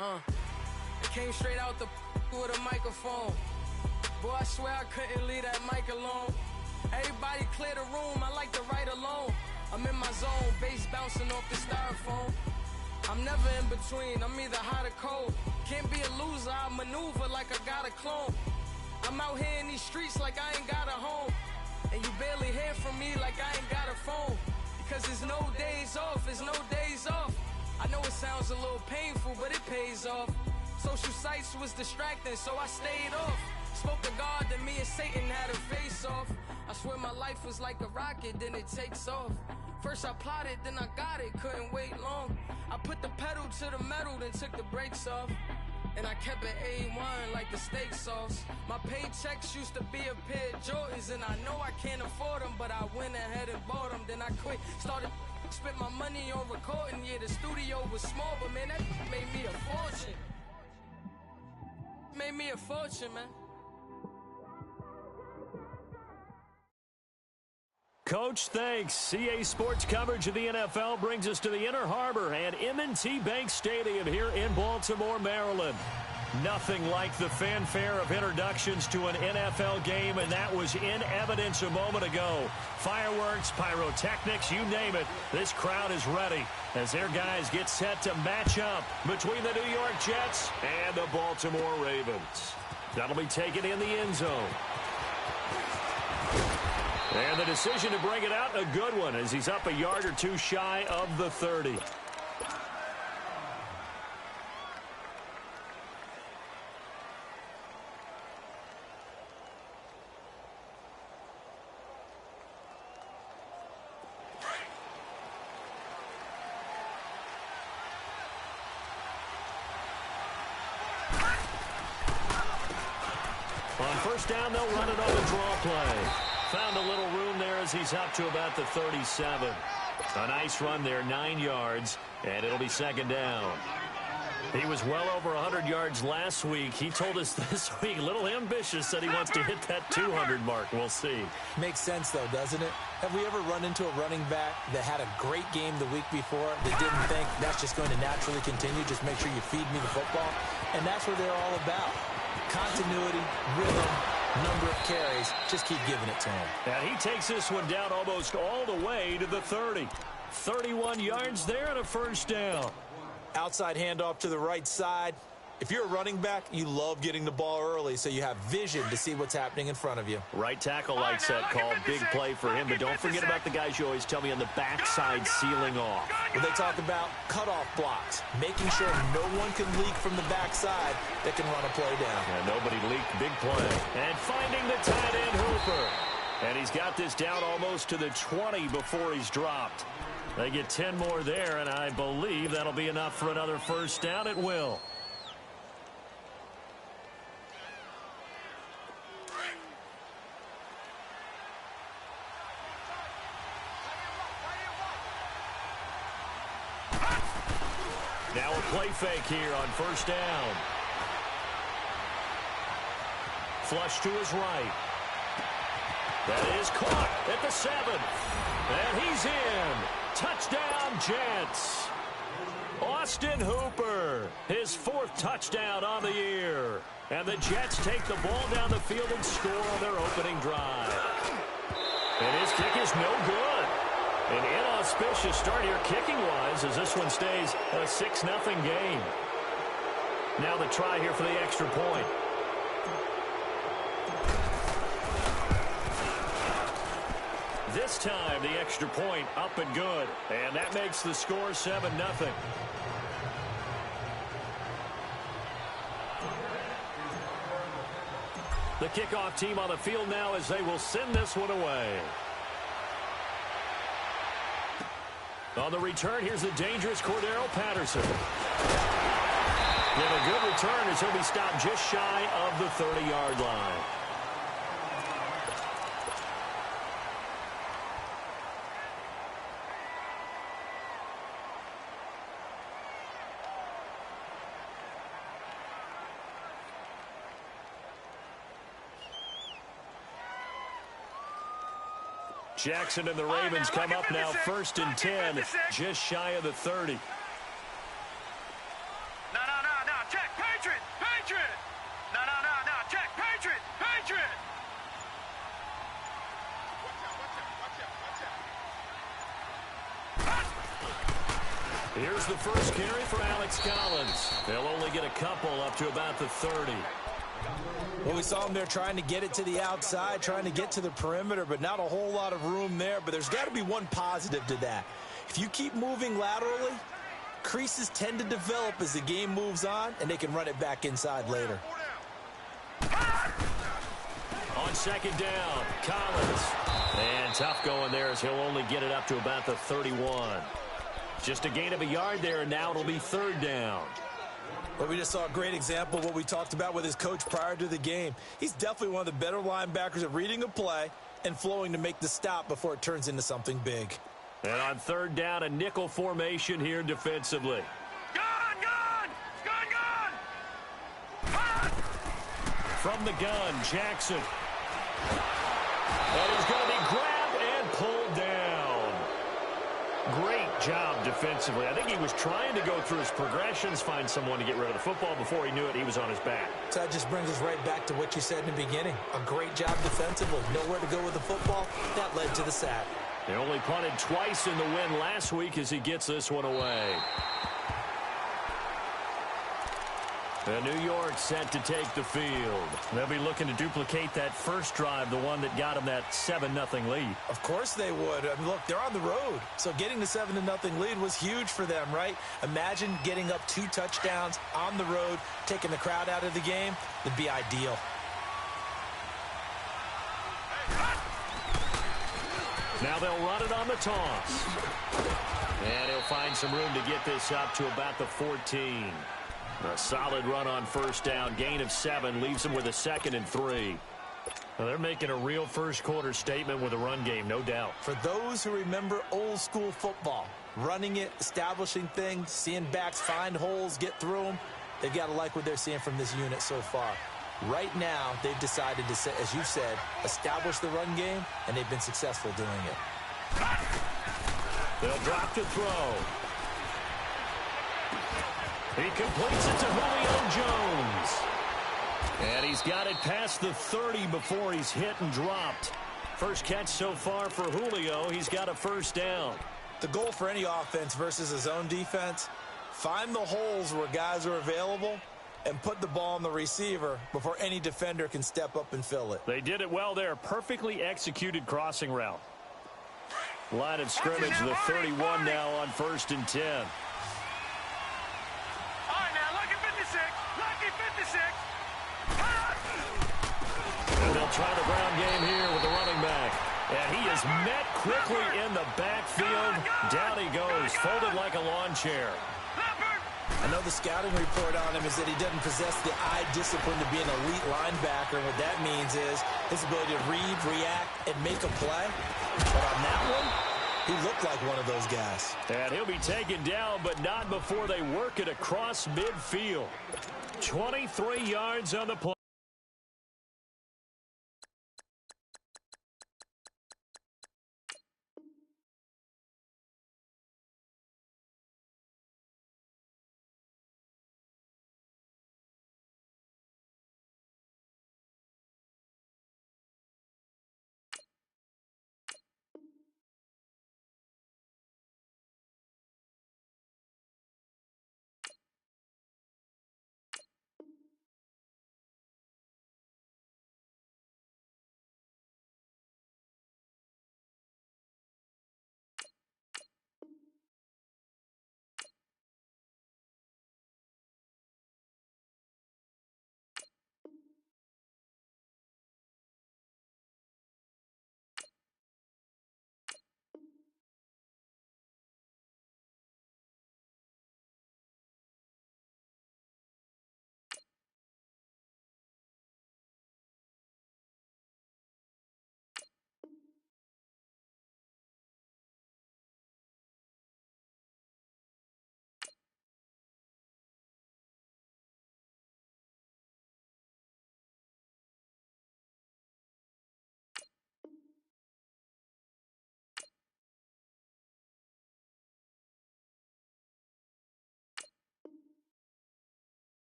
It came straight out the with a microphone. Boy, I swear I couldn't leave that mic alone. Everybody clear the room, I like to write alone. I'm in my zone, bass bouncing off the styrofoam. I'm never in between, I'm either hot or cold. Can't be a loser, I maneuver like I got a clone. I'm out here in these streets like I ain't got a home. And you barely hear from me like I ain't got a phone. Because there's no days off, there's no days off. I know it sounds a little painful, but it pays off. Social sites was distracting, so I stayed off. Spoke to God that me and Satan had a face off. I swear my life was like a rocket, then it takes off. First I plotted, then I got it, couldn't wait long. I put the pedal to the metal, then took the brakes off. And I kept it A1 like the steak sauce. My paychecks used to be a pair of Jordans, and I know I can't afford them, but I went ahead and bought them. Then I quit, started spent my money on recording. Yeah, the studio was small, but man, that made me a fortune. Made me a fortune, man. Coach, thanks. CA Sports coverage of the NFL brings us to the Inner Harbor and M&T Bank Stadium here in Baltimore, Maryland. Nothing like the fanfare of introductions to an NFL game, and that was in evidence a moment ago. Fireworks, pyrotechnics, you name it. This crowd is ready as their guys get set to match up between the New York Jets and the Baltimore Ravens. That'll be taken in the end zone. And the decision to bring it out, a good one, as he's up a yard or two shy of the 30. On first down, they'll run it on the draw play. Found a little room there as he's up to about the 37. A nice run there, 9 yards, and it'll be second down. He was well over 100 yards last week. He told us this week, a little ambitious, that he wants to hit that 200 mark. We'll see. Makes sense, though, doesn't it? Have we ever run into a running back that had a great game the week before that didn't think that's just going to naturally continue? Just make sure you feed me the football. And that's what they're all about. Continuity, rhythm, number of carries. Just keep giving it to him. And he takes this one down almost all the way to the 30. 31 yards there and a first down. Outside handoff to the right side. If you're a running back, you love getting the ball early so you have vision to see what's happening in front of you. Right tackle likes that call. Big play for him. But don't forget about the guys you always tell me on the backside sealing off. When they talk about cutoff blocks, making sure no one can leak from the backside that can run a play down. And nobody leaked. Big play. And finding the tight end Hooper. And he's got this down almost to the 20 before he's dropped. They get 10 more there, and I believe that'll be enough for another first down. It will. Now a play fake here on first down. Flush to his right. That is caught at the 7. And he's in. Touchdown, Jets. Austin Hooper, his 4th touchdown on the year. And the Jets take the ball down the field and score on their opening drive. And his kick is no good. An inauspicious start here kicking-wise as this one stays a 6-0 game. Now the try here for the extra point. This time, the extra point up and good. And that makes the score 7-0. The kickoff team on the field now as they will send this one away. On the return, here's the dangerous Cordero Patterson. And a good return as he'll be stopped just shy of the 30-yard line. Jackson and the Ravens come up now 1st and 10, just shy of the 30. No. Here's the first carry for Alex Collins. They'll only get a couple up to about the 30. Well, we saw him there trying to get it to the outside, trying to get to the perimeter, but not a whole lot of room there. But there's got to be one positive to that. If you keep moving laterally, creases tend to develop as the game moves on, and they can run it back inside later. On second down, Collins. And tough going there as he'll only get it up to about the 31. Just a gain of a yard there, and now it'll be third down. Well, we just saw a great example of what we talked about with his coach prior to the game. He's definitely one of the better linebackers at reading a play and flowing to make the stop before it turns into something big. And on third down, a nickel formation here defensively. From the gun, Jackson. And he's going to be grabbed and pulled down. Great job defensively. I think he was trying to go through his progressions, find someone to get rid of the football. Before he knew it, he was on his back. So that just brings us right back to what you said in the beginning. A great job defensively. Nowhere to go with the football. That led to the sack. They only punted twice in the win last week as he gets this one away. And New York set to take the field. They'll be looking to duplicate that first drive, the one that got them that 7-0 lead. Of course they would. I mean, look, they're on the road. So getting the 7-0 lead was huge for them, right? Imagine getting up 2 touchdowns on the road, taking the crowd out of the game. It'd be ideal. Now they'll run it on the toss. And he'll find some room to get this up to about the 14. A solid run on first down. Gain of 7 leaves them with a 2nd and 3. Well, they're making a real first-quarter statement with a run game, no doubt. For those who remember old-school football, running it, establishing things, seeing backs find holes, get through them, they've got to like what they're seeing from this unit so far. Right now, they've decided to, as you said, establish the run game, and they've been successful doing it. They'll drop to throw. He completes it to Julio Jones. And he's got it past the 30 before he's hit and dropped. First catch so far for Julio. He's got a first down. The goal for any offense versus a zone defense, find the holes where guys are available and put the ball on the receiver before any defender can step up and fill it. They did it well there. Perfectly executed crossing route. Line of scrimmage, the 31 now on 1st and 10. And they'll try the ground game here with the running back. And he is met quickly in the backfield. Down he goes, folded like a lawn chair. I know the scouting report on him is that he doesn't possess the eye discipline to be an elite linebacker. And what that means is his ability to read, react, and make a play. But on that one, he looked like one of those guys. And he'll be taken down, but not before they work it across midfield. 23 yards on the play.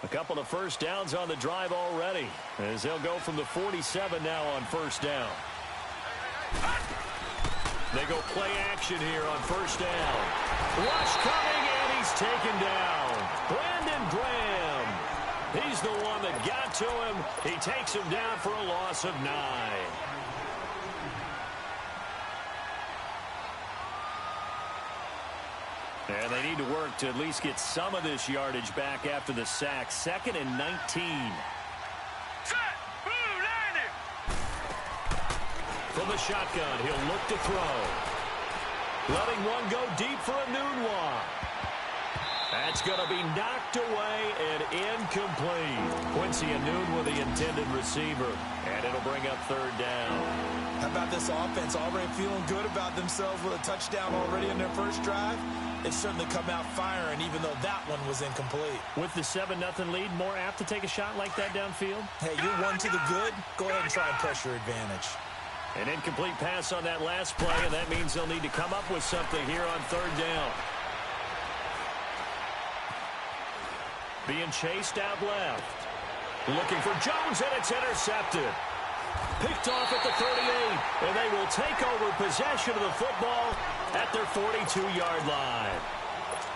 A couple of first downs on the drive already, as they'll go from the 47 now on first down. They go play action here on first down. Rush coming, and he's taken down. Brandon Graham. He's the one that got to him. He takes him down for a loss of 9. And they need to work to at least get some of this yardage back after the sack. 2nd and 19. Set. Blue landing. From the shotgun, he'll look to throw. Letting one go deep for a Nunwa. That's going to be knocked away and incomplete. Quincy Anunwa, the intended receiver. And it'll bring up 3rd down. How about this offense? Already feeling good about themselves with a touchdown already in their first drive. They've certainly come out firing, even though that one was incomplete. With the 7-0 lead, more apt to take a shot like that downfield? Hey, you're one to the good. Go ahead and try and press your advantage. An incomplete pass on that last play, and that means they'll need to come up with something here on 3rd down. Being chased out left. Looking for Jones, and it's intercepted. Picked off at the 38, and they will take over possession of the football at their 42-yard line.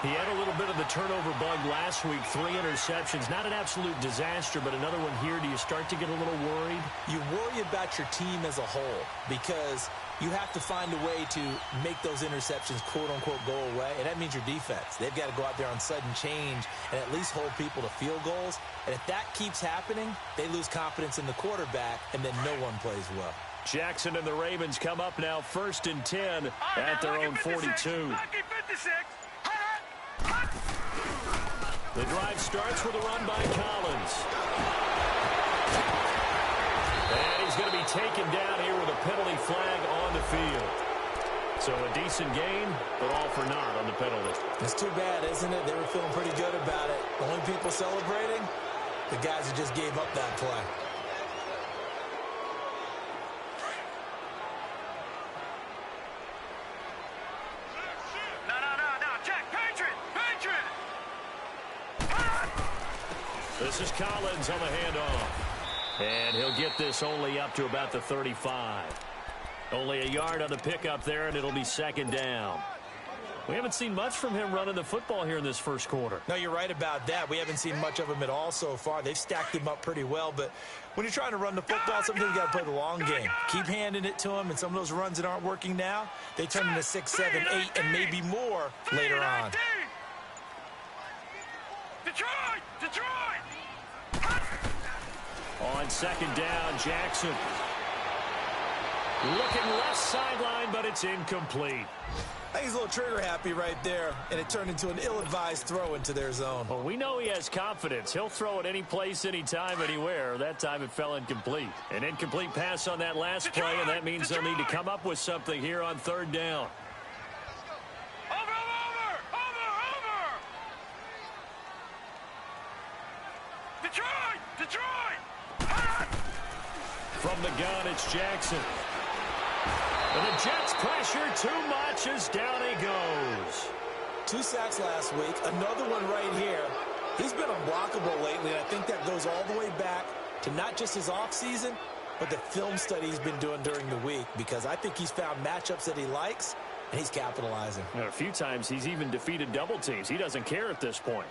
He had a little bit of the turnover bug last week, 3 interceptions. Not an absolute disaster, but another one here. Do you start to get a little worried? You worry about your team as a whole because you have to find a way to make those interceptions, quote-unquote, go away, and that means your defense. They've got to go out there on sudden change and at least hold people to field goals. And if that keeps happening, they lose confidence in the quarterback, and then no one plays well. Jackson and the Ravens come up now 1st and 10 at their own 42. The drive starts with a run by Collins. And he's going to be taken down here with a penalty flag on the field. So a decent gain, but all for naught on the penalty. It's too bad, isn't it? They were feeling pretty good about it. Only people celebrating, the guys who just gave up that play. This is Collins on the handoff. And he'll get this only up to about the 35. Only a yard on the pickup there, and it'll be 2nd down. We haven't seen much from him running the football here in this first quarter. No, you're right about that. We haven't seen much of him at all so far. They've stacked him up pretty well, but when you're trying to run the football, sometimes you got to play the long game. Keep handing it to him, and some of those runs that aren't working now, they turn into 6, 7, 8, and maybe more later on. Detroit! On 2nd down, Jackson. Looking left sideline, but it's incomplete. I think he's a little trigger happy right there, and it turned into an ill-advised throw into their zone. Well, we know he has confidence. He'll throw it any place, anytime, anywhere. That time it fell incomplete. An incomplete pass on that last play, and that means they'll need to come up with something here on 3rd down. Over! Detroit! From the gun, it's Jackson. And the Jets pressure too much as down he goes. 2 sacks last week, another one right here. He's been unblockable lately, and I think that goes all the way back to not just his offseason, but the film study he's been doing during the week, because I think he's found matchups that he likes, and he's capitalizing. And a few times he's even defeated double teams. He doesn't care at this point.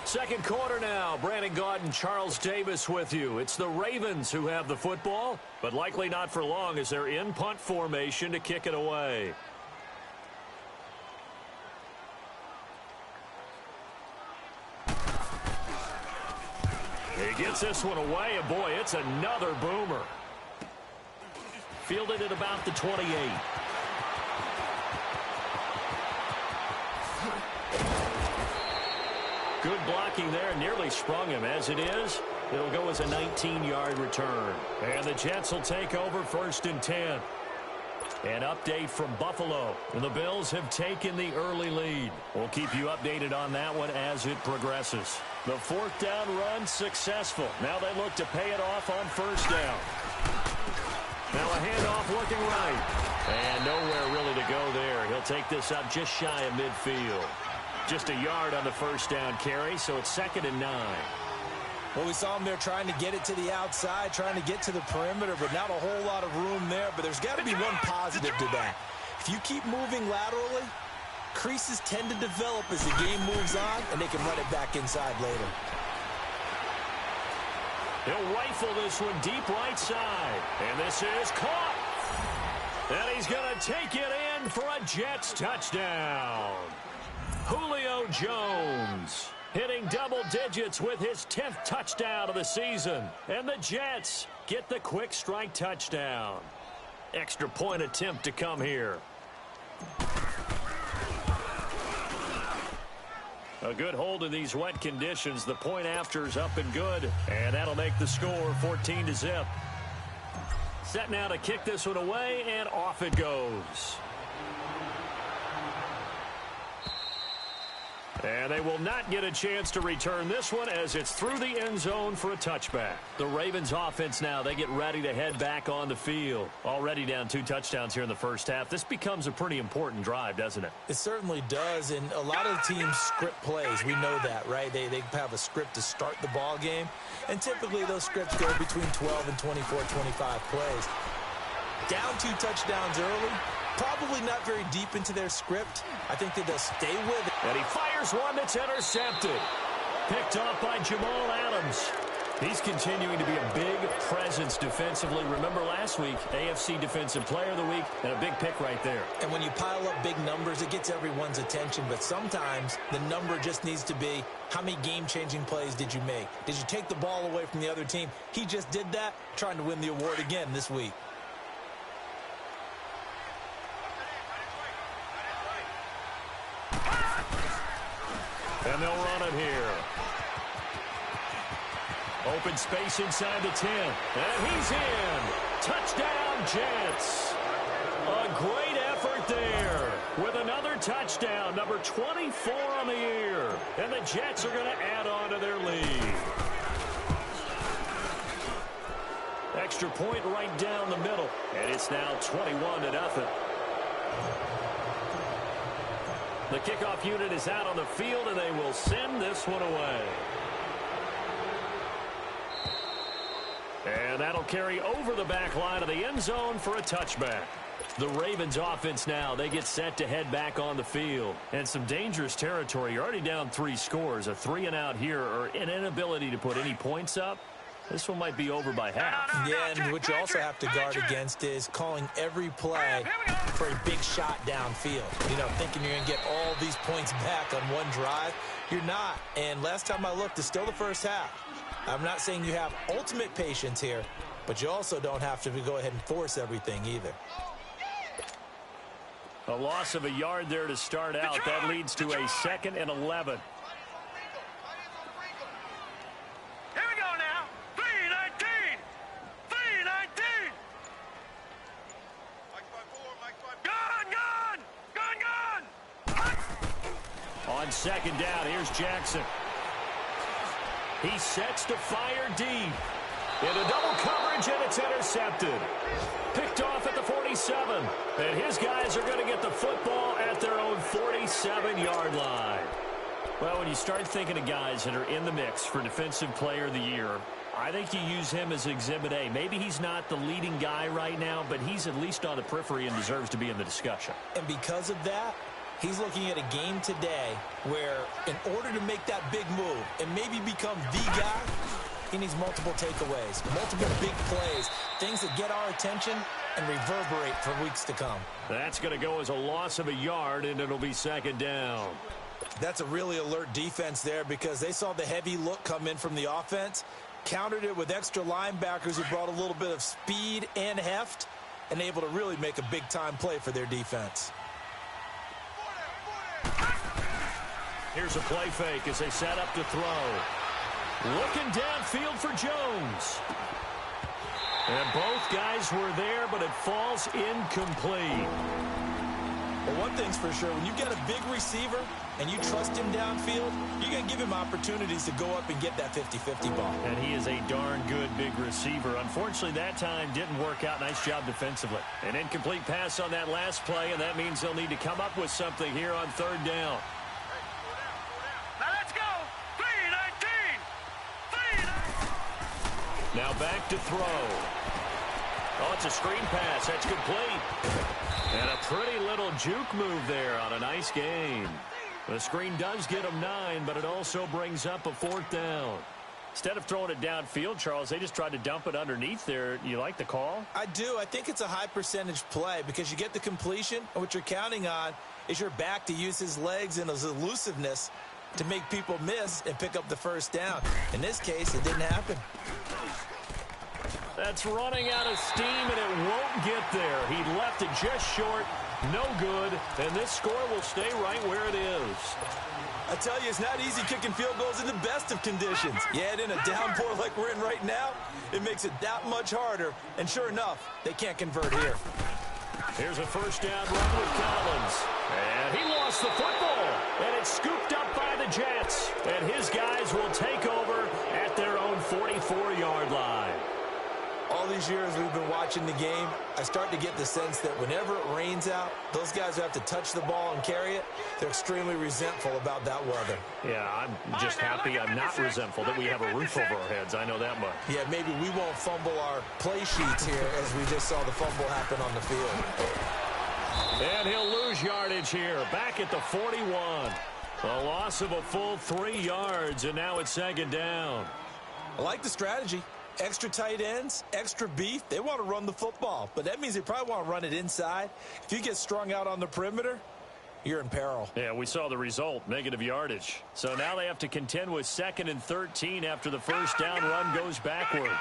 Second quarter now. Brandon Gaudin and Charles Davis with you. It's the Ravens who have the football, but likely not for long as they're in punt formation to kick it away. He gets this one away, and boy, it's another boomer. Fielded at about the 28. Good blocking there, nearly sprung him. As it is, it'll go as a 19-yard return. And the Jets will take over 1st and 10. An update from Buffalo. And the Bills have taken the early lead. We'll keep you updated on that one as it progresses. The 4th down run successful. Now they look to pay it off on 1st down. Now a handoff looking right. And nowhere really to go there. He'll take this up just shy of midfield. Just a yard on the first down carry, so it's 2nd and 9. Well, we saw him there trying to get it to the outside, trying to get to the perimeter, but not a whole lot of room there. But there's got to be one positive to that. If you keep moving laterally, creases tend to develop as the game moves on, and they can run it back inside later. He'll rifle this one deep right side. And this is caught. And he's going to take it in for a Jets touchdown. Julio Jones hitting double digits with his 10th touchdown of the season. And the Jets get the quick strike touchdown. Extra point attempt to come here. A good hold in these wet conditions. The point after's up and good. And that'll make the score 14-0. Set now to kick this one away, and off it goes. And they will not get a chance to return this one as it's through the end zone for a touchback. The Ravens offense now, they get ready to head back on the field. Already down 2 touchdowns here in the first half. This becomes a pretty important drive, doesn't it? It certainly does, and a lot of the teams script plays. We know that, right? They have a script to start the ball game, and typically those scripts go between 12 and 24, 25 plays. Down 2 touchdowns early. Probably not very deep into their script. I think that they'll stay with it. And he fires one that's intercepted. Picked off by Jamal Adams. He's continuing to be a big presence defensively. Remember last week, AFC Defensive Player of the Week, and a big pick right there. And when you pile up big numbers, it gets everyone's attention. But sometimes the number just needs to be, how many game-changing plays did you make? Did you take the ball away from the other team? He just did that, trying to win the award again this week. And they'll run it here. Open space inside the 10. And he's in. Touchdown, Jets. A great effort there with another touchdown, number 24 on the year. And the Jets are going to add on to their lead. Extra point right down the middle. And it's now 21-0. The kickoff unit is out on the field, and they will send this one away. And that'll carry over the back line of the end zone for a touchback. The Ravens offense now, they get set to head back on the field. And some dangerous territory. You're already down 3 scores. A 3-and-out here, or an inability to put any points up. This one might be over by half. Yeah, and what you also have to guard against is calling every play for a big shot downfield. You know, thinking you're going to get all these points back on one drive. You're not. And last time I looked, it's still the first half. I'm not saying you have ultimate patience here, but you also don't have to go ahead and force everything either. A loss of a yard there to start out. That leads to a 2nd and 11. On 2nd down, here's Jackson. He sets to fire deep. Into double coverage, and it's intercepted. Picked off at the 47. And his guys are going to get the football at their own 47-yard line. Well, when you start thinking of guys that are in the mix for Defensive Player of the Year, I think you use him as Exhibit A. Maybe he's not the leading guy right now, but he's at least on the periphery and deserves to be in the discussion. And because of that, he's looking at a game today where in order to make that big move and maybe become the guy, he needs multiple takeaways, multiple big plays, things that get our attention and reverberate for weeks to come. That's going to go as a loss of a yard, and it'll be 2nd down. That's a really alert defense there because they saw the heavy look come in from the offense, countered it with extra linebackers who brought a little bit of speed and heft, and able to really make a big-time play for their defense. Here's a play fake as they set up to throw. Looking downfield for Jones. And both guys were there, but it falls incomplete. Well, one thing's for sure, when you get a big receiver and you trust him downfield, you're going to give him opportunities to go up and get that 50-50 ball. And he is a darn good big receiver. Unfortunately, that time didn't work out. Nice job defensively. An incomplete pass on that last play, and that means they'll need to come up with something here on third down. Now let's go. 3-19. Now back to throw. Oh, it's a screen pass. That's complete. And a pretty little juke move there on a nice gain. The screen does get him 9, but it also brings up a 4th down. Instead of throwing it downfield, Charles, they just tried to dump it underneath there. You like the call? I do. I think it's a high percentage play because you get the completion, and what you're counting on is your back to use his legs and his elusiveness to make people miss and pick up the first down. In this case, it didn't happen. That's running out of steam, and it won't get there. He left it just short. No good, and this score will stay right where it is. I tell you, it's not easy kicking field goals in the best of conditions. Yet in a downpour like we're in right now, it makes it that much harder. And sure enough, they can't convert here. Here's a first down run with Collins. And he lost the football. And it's scooped up by the Jets. And his guys will take over at their own 44-yard line. All these years we've been watching the game, I start to get the sense that whenever it rains out, those guys who have to touch the ball and carry it, they're extremely resentful about that weather. Yeah, I'm just happy I'm not resentful that we have a roof over our heads. I know that much. Yeah, maybe we won't fumble our play sheets here as we just saw the fumble happen on the field. And he'll lose yardage here, back at the 41. A loss of a full 3 yards, and now it's 2nd down. I like the strategy. Extra tight ends, extra beef, they want to run the football. But that means they probably want to run it inside. If you get strung out on the perimeter, you're in peril. Yeah, we saw the result, negative yardage. So now they have to contend with 2nd and 13 after the first down run goes backwards.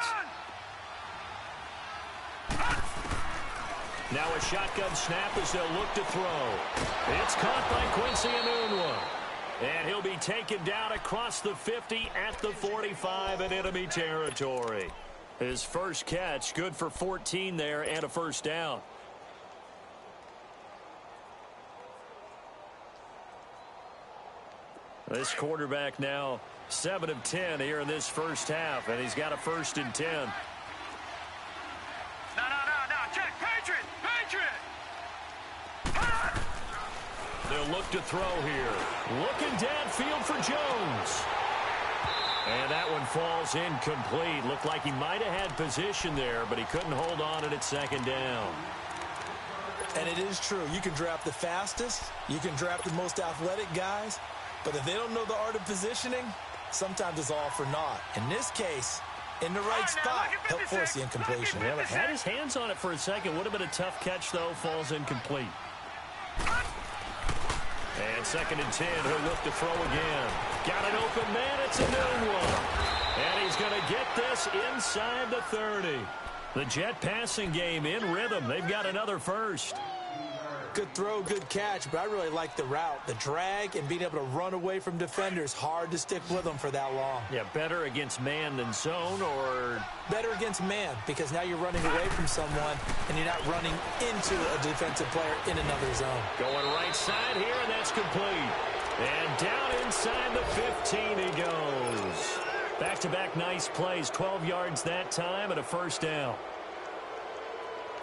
Now a shotgun snap as they'll look to throw. It's caught by Quincy Enunwa. And he'll be taken down across the 50 at the 45 in enemy territory. His first catch, good for 14 there and a first down. This quarterback now 7 of 10 here in this first half, and he's got a 1st and 10. No. Check. Patriot. They'll look to throw here. Looking downfield for Jones. And that one falls incomplete. Looked like he might have had position there, but he couldn't hold on it at 2nd down. And it is true. You can draft the fastest. You can draft the most athletic guys. But if they don't know the art of positioning, sometimes it's all for naught. In this case, in the right spot, help force the incompletion. Yeah, but had his hands on it for a second. Would have been a tough catch, though. Falls incomplete. And 2nd and 10, he'll look to throw again. Got an open man, it's a new one. And he's going to get this inside the 30. The Jet passing game in rhythm. They've got another first. Good throw, good catch, but I really like the route. The drag and being able to run away from defenders, hard to stick with them for that long. Yeah, better against man than zone, or? Better against man, because now you're running away from someone and you're not running into a defensive player in another zone. Going right side here, and that's complete. And down inside the 15 he goes. Back-to-back nice plays, 12 yards that time and a first down.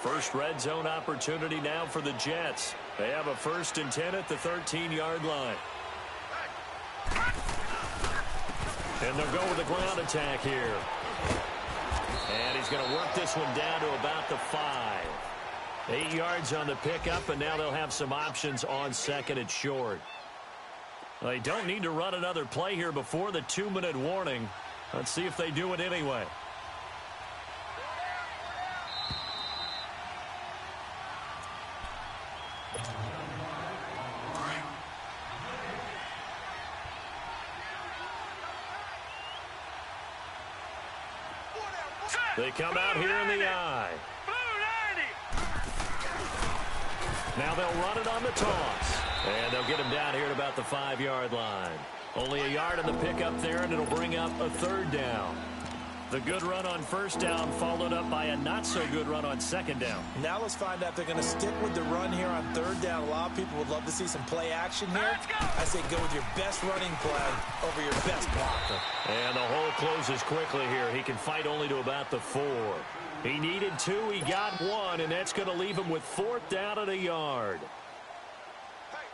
First red zone opportunity now for the Jets. They have a 1st and 10 at the 13-yard line. And they'll go with a ground attack here. And he's going to work this one down to about the 5. 8 yards on the pickup, and now they'll have some options on 2nd and short. They don't need to run another play here before the 2-minute warning. Let's see if they do it anyway. They come out here in the eye. Now they'll run it on the toss. And they'll get him down here at about the 5-yard line. Only a yard on the pickup there, and it'll bring up a 3rd down. The good run on first down followed up by a not-so-good run on second down. Now let's find out if they're going to stick with the run here on third down. A lot of people would love to see some play action here. I say go with your best running play over your best blocker. And the hole closes quickly here. He can fight only to about the 4. He needed 2. He got 1, and that's going to leave him with 4th down and a yard.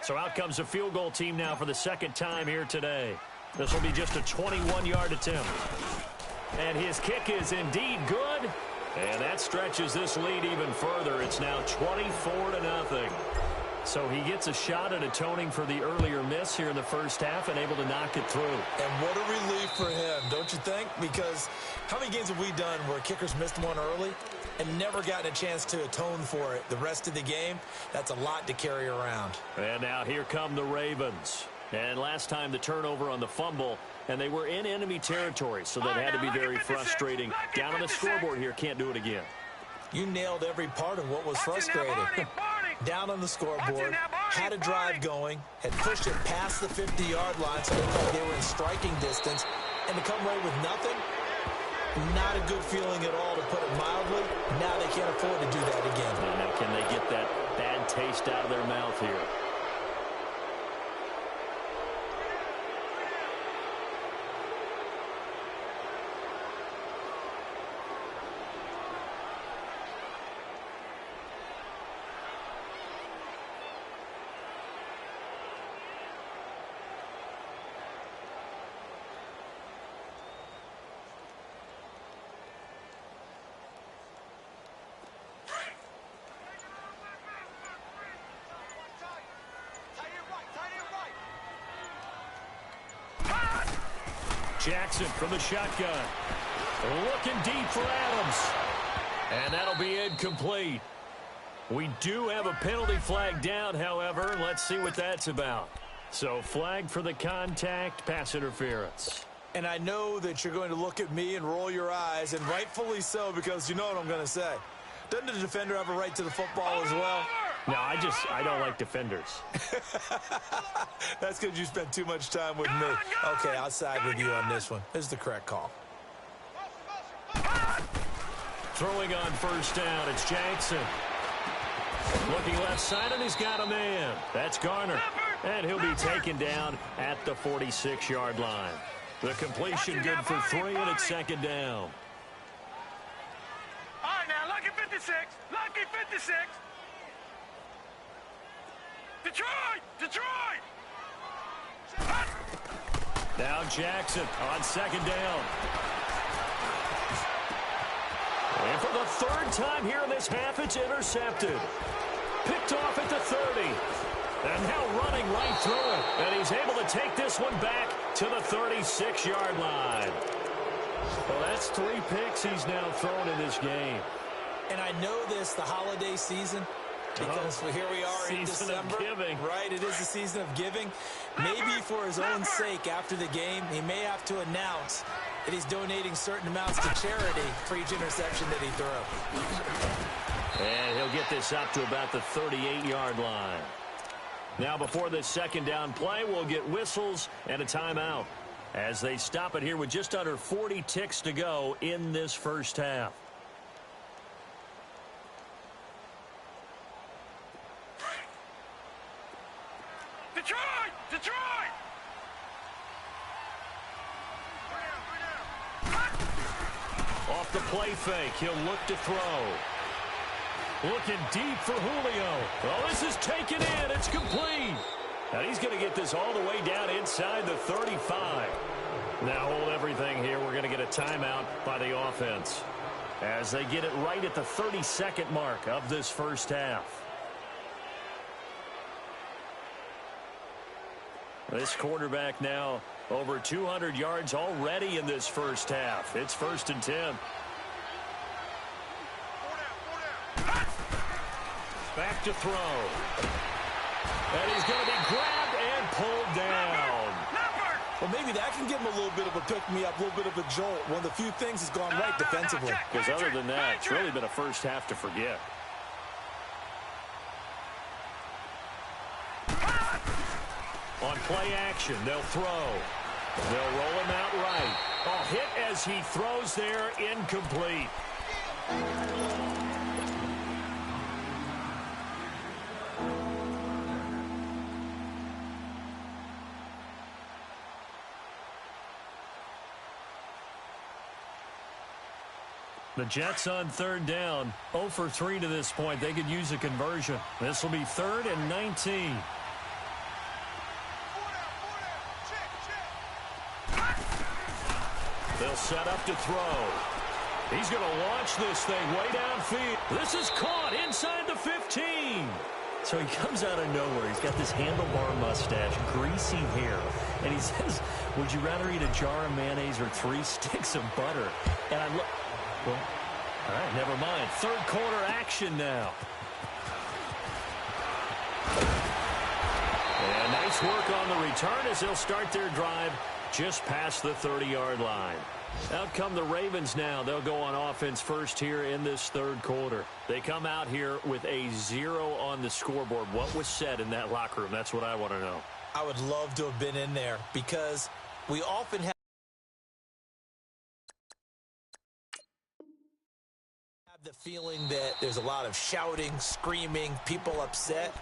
So out comes the field goal team now for the second time here today. This will be just a 21-yard attempt. And his kick is indeed good. And that stretches this lead even further. It's now 24-0. So he gets a shot at atoning for the earlier miss here in the first half and able to knock it through. And what a relief for him, don't you think? Because how many games have we done where kickers missed one early and never gotten a chance to atone for it the rest of the game? That's a lot to carry around. And now here come the Ravens. And last time the turnover on the fumble, and they were in enemy territory, so that had to be very frustrating. Down on the scoreboard here, can't do it again. You nailed every part of what was frustrating. Down on the scoreboard, had a drive going, had pushed it past the 50-yard line, so they were in striking distance, and to come away with nothing, not a good feeling at all, to put it mildly. Now they can't afford to do that again. Now can they get that bad taste out of their mouth here? Jackson from the shotgun. Looking deep for Adams. And that'll be incomplete. We do have a penalty flag down, however. Let's see what that's about. So flag for the contact, pass interference. And I know that you're going to look at me and roll your eyes, and rightfully so, because you know what I'm going to say. Doesn't the defender have a right to the football as well? No, I don't like defenders. That's because you spent too much time with me. Okay, I'll side with you on this one. This is the correct call. Throwing on first down, it's Jackson. Looking left side, and he's got a man. That's Garner. And he'll be taken down at the 46-yard line. The completion good for 3, and it's second down. All right, now, lucky 56. Lucky 56. Detroit! Detroit! Now Jackson on second down. And for the third time here in this half, it's intercepted. Picked off at the 30. And now running right through it. And he's able to take this one back to the 36-yard line. Well, that's 3 picks he's now thrown in this game. And I know this, the holiday season, because here we are in December. Of giving. Right, it is the season of giving. Maybe for his own sake after the game, he may have to announce that he's donating certain amounts to charity for each interception that he throws. And he'll get this up to about the 38-yard line. Now before this second down play, we'll get whistles and a timeout as they stop it here with just under 40 ticks to go in this first half. Detroit! Detroit! Off the play fake, he'll look to throw. Looking deep for Julio. Oh, this is taken in. It's complete. And he's going to get this all the way down inside the 35. Now hold everything here. We're going to get a timeout by the offense as they get it right at the 32nd mark of this first half. This quarterback now over 200 yards already in this first half. It's 1st and 10. Back to throw. And he's going to be grabbed and pulled down. Well, maybe that can give him a little bit of a pick-me-up, a little bit of a jolt. One of the few things has gone right defensively. Because other than that, it's really been a first half to forget. On play action, they'll throw. They'll roll him out right. A hit as he throws there, incomplete. The Jets on third down, 0 for 3 to this point. They could use a conversion. This will be 3rd and 19. They'll set up to throw. He's going to launch this thing way downfield. This is caught inside the 15. So he comes out of nowhere. He's got this handlebar mustache, greasy hair, and he says, would you rather eat a jar of mayonnaise or 3 sticks of butter? And I look... Well, all right, never mind. Third quarter action now. And nice work on the return as they'll start their drive just past the 30-yard line. Out come the Ravens now. They'll go on offense first here in this third quarter. They come out here with a 0 on the scoreboard. What was said in that locker room? That's what I want to know. I would love to have been in there because we often have the feeling that there's a lot of shouting, screaming, people upset.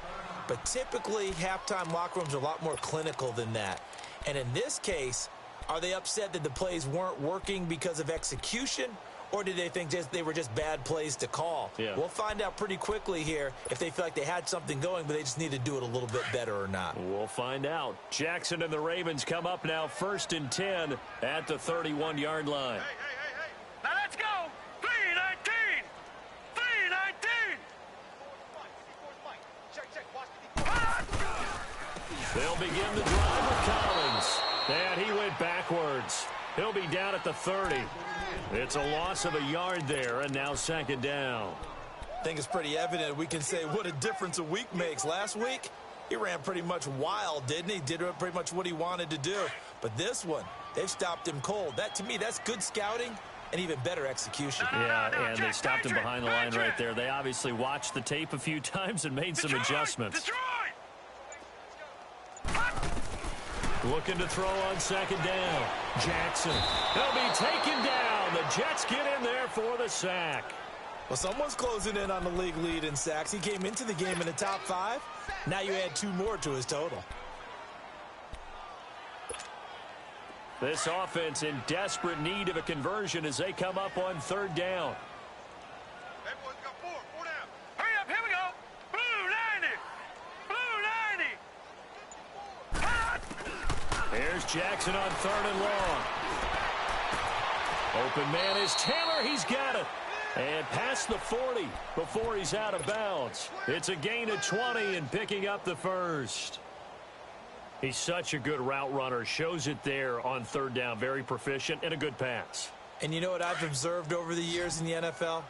But typically, halftime locker rooms are a lot more clinical than that. And in this case, are they upset that the plays weren't working because of execution? Or do they think they were just bad plays to call? Yeah. We'll find out pretty quickly here if they feel like they had something going, but they just need to do it a little bit better or not. We'll find out. Jackson and the Ravens come up now 1st and 10 at the 31-yard line. Hey. Now let's go. 3-19. 3-19. They'll begin the drive with Collins. And he went backwards. He'll be down at the 30. It's a loss of a yard there, and now 2nd down. I think it's pretty evident we can say what a difference a week makes. Last week, he ran pretty much wild, didn't he? Did pretty much what he wanted to do. But this one, they've stopped him cold. That, to me, that's good scouting and even better execution. Yeah, and they stopped him behind the line right there. They obviously watched the tape a few times and made some adjustments. Looking to throw on 2nd down. Jackson. He'll be taken down. The Jets get in there for the sack. Well, someone's closing in on the league lead in sacks. He came into the game in the top 5. Now you add 2 more to his total. This offense in desperate need of a conversion as they come up on 3rd down. Hey, boys, got 4 down. Hurry up, here we go. Blue 90. Here's Jackson on 3rd and long. Open man is Taylor. He's got it. And past the 40 before he's out of bounds. It's a gain of 20 and picking up the 1st. He's such a good route runner. Shows it there on 3rd down. Very proficient and a good pass. And you know what I've observed over the years in the NFL?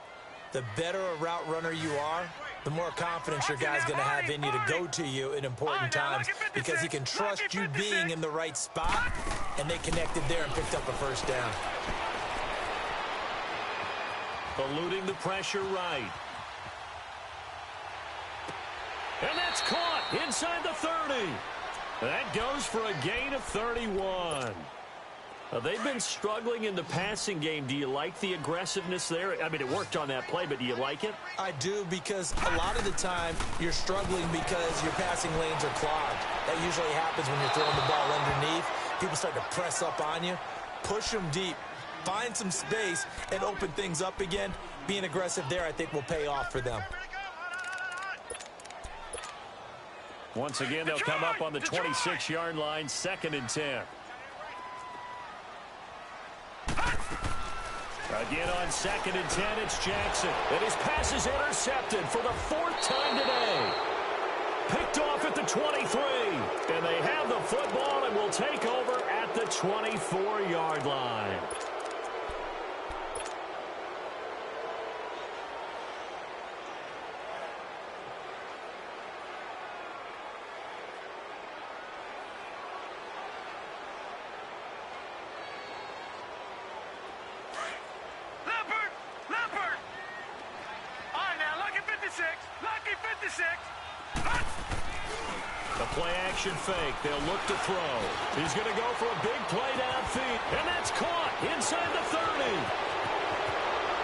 The better a route runner you are, the more confidence your guy's going to have in you to go to you in important times because he can trust you being in the right spot, and they connected there and picked up a 1st down. Eluding the pressure right. And that's caught inside the 30. That goes for a gain of 31. They've been struggling in the passing game. Do you like the aggressiveness there? I mean, it worked on that play, but do you like it? I do, because a lot of the time you're struggling because your passing lanes are clogged. That usually happens when you're throwing the ball underneath. People start to press up on you. Push them deep. Find some space and open things up again. Being aggressive there, I think, will pay off for them. Once again, they'll come up on the 26-yard line, 2nd and 10. Again on 2nd and 10, it's Jackson. And his pass is intercepted for the 4th time today. Picked off at the 23. And they have the football and will take over at the 24-yard line. A play-action fake. They'll look to throw. He's going to go for a big play downfield. And that's caught inside the 30.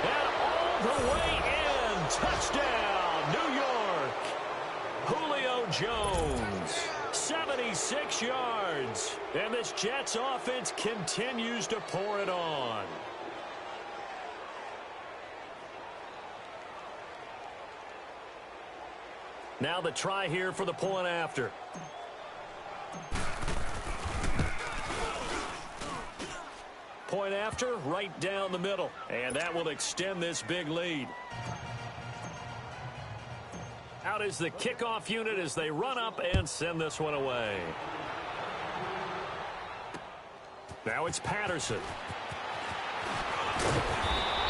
And all the way in. Touchdown, New York. Julio Jones, 76 yards. And this Jets offense continues to pour it on. Now the try here for the point after. Point after, right down the middle. And that will extend this big lead. Out is the kickoff unit as they run up and send this one away. Now it's Patterson.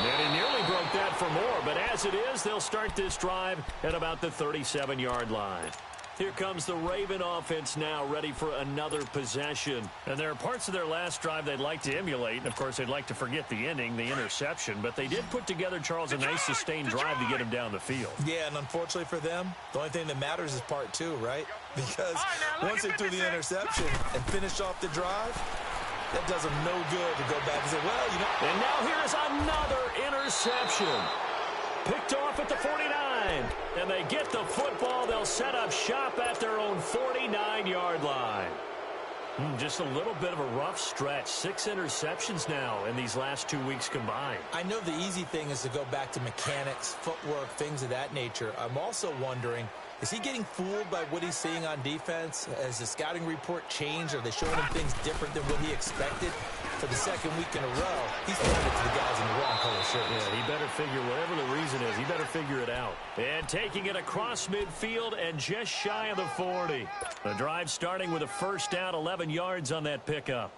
And he nearly broke that for more, but as it is, they'll start this drive at about the 37-yard line. Here comes the Raven offense now, ready for another possession. And there are parts of their last drive they'd like to emulate. And, of course, they'd like to forget the ending, the interception. But they did put together, Charles, a nice sustained drive to get him down the field. Yeah, and unfortunately for them, the only thing that matters is part two, right? Because once they threw the interception and finished off the drive, that does them no good to go back and say, well, you know. And now here's another interception. Picked off at the 49. And they get the football. They'll set up shop at their own 49-yard line. Just a little bit of a rough stretch. 6 interceptions now in these last 2 weeks combined. I know the easy thing is to go back to mechanics, footwork, things of that nature. I'm also wondering, is he getting fooled by what he's seeing on defense? Has the scouting report changed? Are they showing him things different than what he expected? For the second week in a row, he's throwing it to the guys in the wrong color shirts. Yeah, he better figure, whatever the reason is, he better figure it out. And taking it across midfield and just shy of the 40. The drive starting with a first down, 11 yards on that pickup.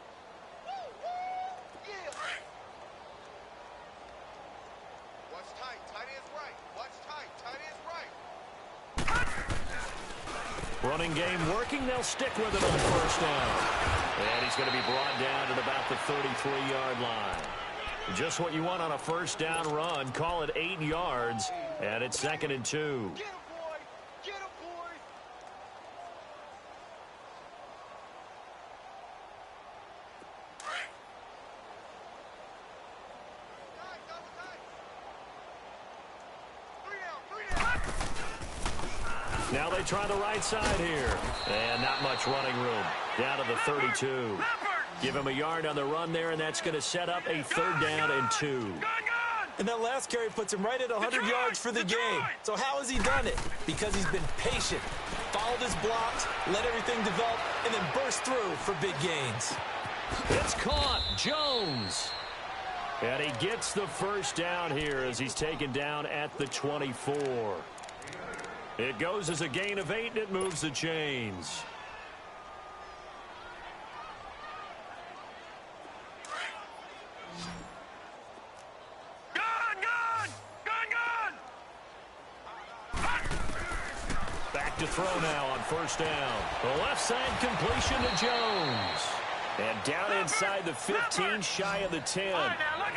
Watch tight. Tight is right. Watch tight. Tight is right. Running game working. They'll stick with it on first down. And he's going to be brought down at about the 33-yard line. Just what you want on a first down run. Call it 8 yards. And it's 2nd and 2. Get him, boy. Get him, boy. Now they try the right side here. And not much running room. Down to the 32. Give him a yard on the run there, and that's going to set up a 3rd down and 2. And that last carry puts him right at 100 yards for the game. So how has he done it? Because he's been patient, followed his blocks, let everything develop, and then burst through for big gains. It's caught. Jones. And he gets the first down here as he's taken down at the 24. It goes as a gain of 8, and it moves the chains. Back to throw now on first down. The left side completion to Jones. And down inside the 15, shy of the 10.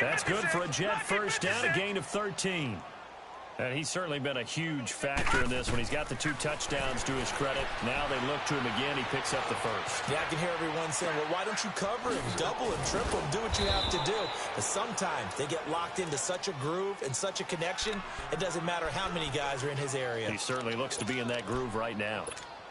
That's good for a Jet first down, a gain of 13. And he's certainly been a huge factor in this when he's got the 2 touchdowns to his credit. Now they look to him again. He picks up the first. Yeah, I can hear everyone saying, well, why don't you cover him, double him, triple him, do what you have to do. But sometimes they get locked into such a groove and such a connection, it doesn't matter how many guys are in his area. He certainly looks to be in that groove right now.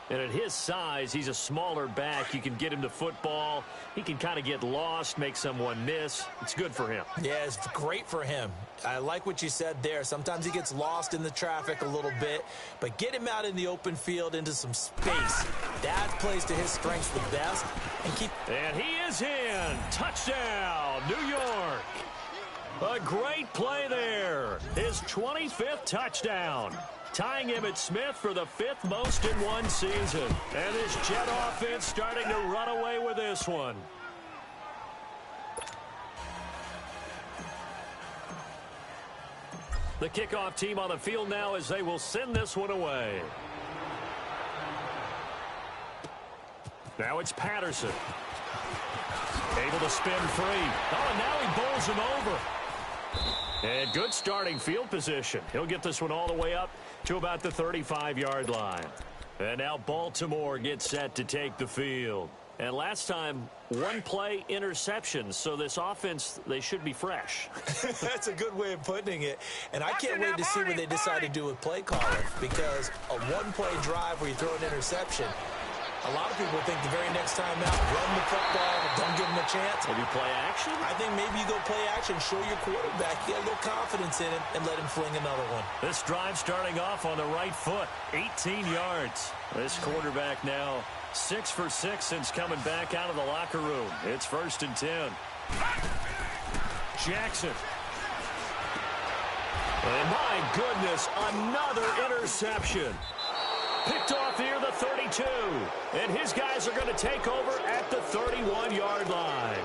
And at his size, he's a smaller back. You can get him to football. He can kind of get lost, make someone miss. It's good for him. Yeah, it's great for him. I like what you said there. Sometimes he gets lost in the traffic a little bit, but get him out in the open field into some space. That plays to his strengths the best. And he is in. Touchdown, New York. A great play there. His 25th touchdown. Tying Emmitt Smith for the 5th most in one season. And this Jet offense starting to run away with this one. The kickoff team on the field now as they will send this one away. Now it's Patterson. Able to spin free. Oh, and now he bowls him over. And good starting field position. He'll get this one all the way up to about the 35-yard line. And now Baltimore gets set to take the field. And last time, one play interception. So this offense, they should be fresh. That's a good way of putting it. And I can't wait to see what they decide to do with play calling. Because a one-play drive where you throw an interception, a lot of people think the very next time out, run the football, don't give them a chance. Maybe play action? I think maybe you go play action, show your quarterback, get a little confidence in him, and let him fling another one. This drive starting off on the right foot, 18 yards. This quarterback now 6 for 6 since coming back out of the locker room. It's 1st and 10. Jackson. And my goodness, another interception. Picked off near the 32. And his guys are going to take over at the 31-yard line.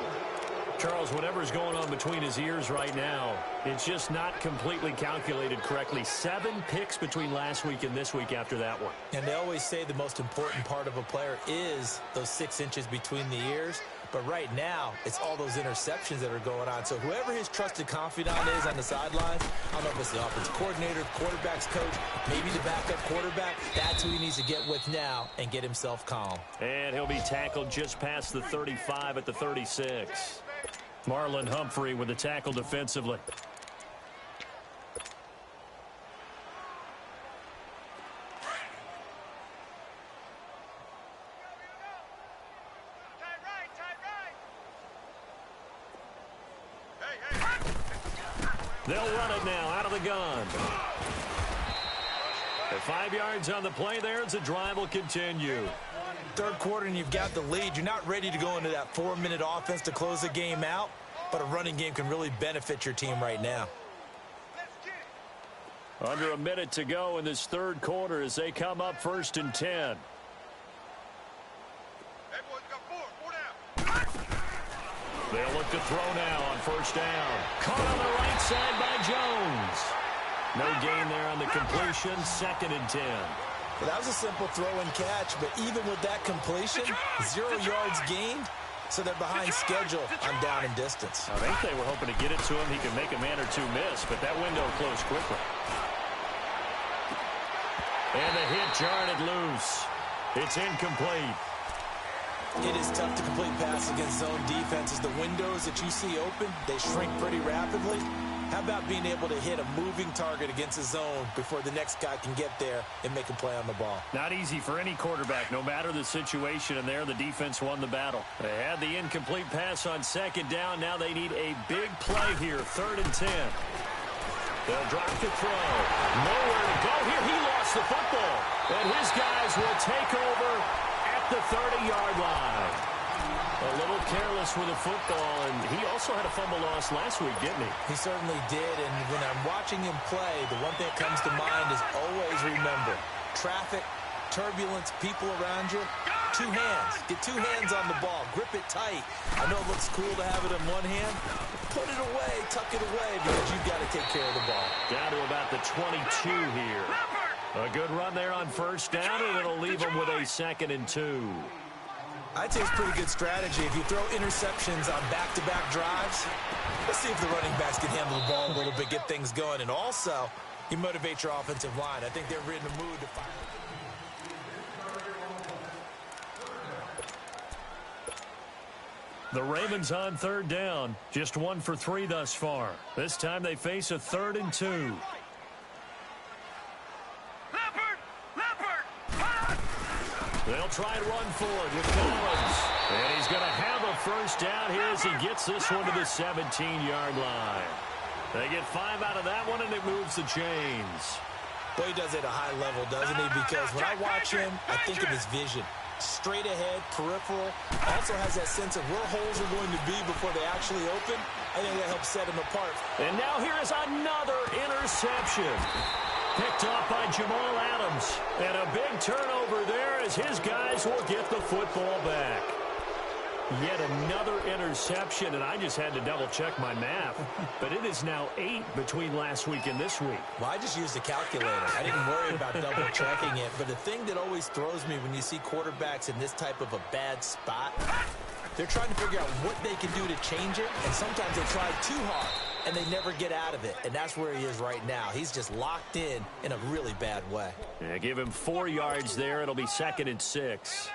Charles, whatever's going on between his ears right now, it's just not completely calculated correctly. 7 picks between last week and this week after that one. And they always say the most important part of a player is those 6 inches between the ears. But right now, it's all those interceptions that are going on. So whoever his trusted confidant is on the sidelines, I don't know if it's the offensive coordinator, quarterback's coach, maybe the backup quarterback, that's who he needs to get with now and get himself calm. And he'll be tackled just past the 35 at the 36. Marlon Humphrey with the tackle defensively. They'll run it now out of the gun. At 5 yards on the play there as the drive will continue. Third quarter and you've got the lead. You're not ready to go into that 4-minute offense to close the game out, but a running game can really benefit your team right now. Under a minute to go in this third quarter as they come up 1st and 10. They'll look to throw now on 1st down. Caught on the right side by Jones. No gain there on the completion. 2nd and 10. Well, that was a simple throw and catch, but even with that completion, 0 yards gained, so they're behind schedule on down and distance. I think they were hoping to get it to him. He could make a man or two miss, but that window closed quickly. And the hit jarred it loose. It's incomplete. It is tough to complete passes against zone defenses. The windows that you see open, they shrink pretty rapidly. How about being able to hit a moving target against a zone before the next guy can get there and make a play on the ball? Not easy for any quarterback, no matter the situation, and there the defense won the battle. They had the incomplete pass on 2nd down. Now they need a big play here, 3rd and 10. They'll drop to throw. Nowhere to go here. He lost the football. And his guys will take over at the 30-yard line. A little careless with the football, and he also had a fumble loss last week, didn't he? He certainly did, and when I'm watching him play, the one thing that comes to mind is always remember, traffic, turbulence, people around you, 2 hands. Get 2 hands on the ball. Grip it tight. I know it looks cool to have it in one hand. Put it away, tuck it away, because you've got to take care of the ball. Down to about the 22 here. A good run there on 1st down, and it'll leave them with a 2nd and 2. I'd say it's pretty good strategy. If you throw interceptions on back-to-back drives, let's see if the running backs can handle the ball a little bit, get things going. And also, you motivate your offensive line. I think they're in the mood to fire. The Ravens on 3rd down. Just 1 for 3 thus far. This time they face a 3rd and 2. They'll try and run forward with Collins. And he's going to have a 1st down here as he gets this one to the 17-yard line. They get 5 out of that one, and it moves the chains. Boy, he does it at a high level, doesn't he? Because when I watch him, I think of his vision. Straight ahead, peripheral. Also has that sense of where holes are going to be before they actually open. I think that helps set him apart. And now here is another interception. Picked off by Jamal Adams. And a big turnover there as his guys will get the football back. Yet another interception, and I just had to double-check my math. But it is now 8 between last week and this week. Well, I just used a calculator. I didn't worry about double-checking it. But the thing that always throws me when you see quarterbacks in this type of a bad spot, they're trying to figure out what they can do to change it, and sometimes they try too hard. and they never get out of it. And that's where he is right now. He's just locked in a really bad way. Yeah, give him 4 yards there. It'll be 2nd and 6.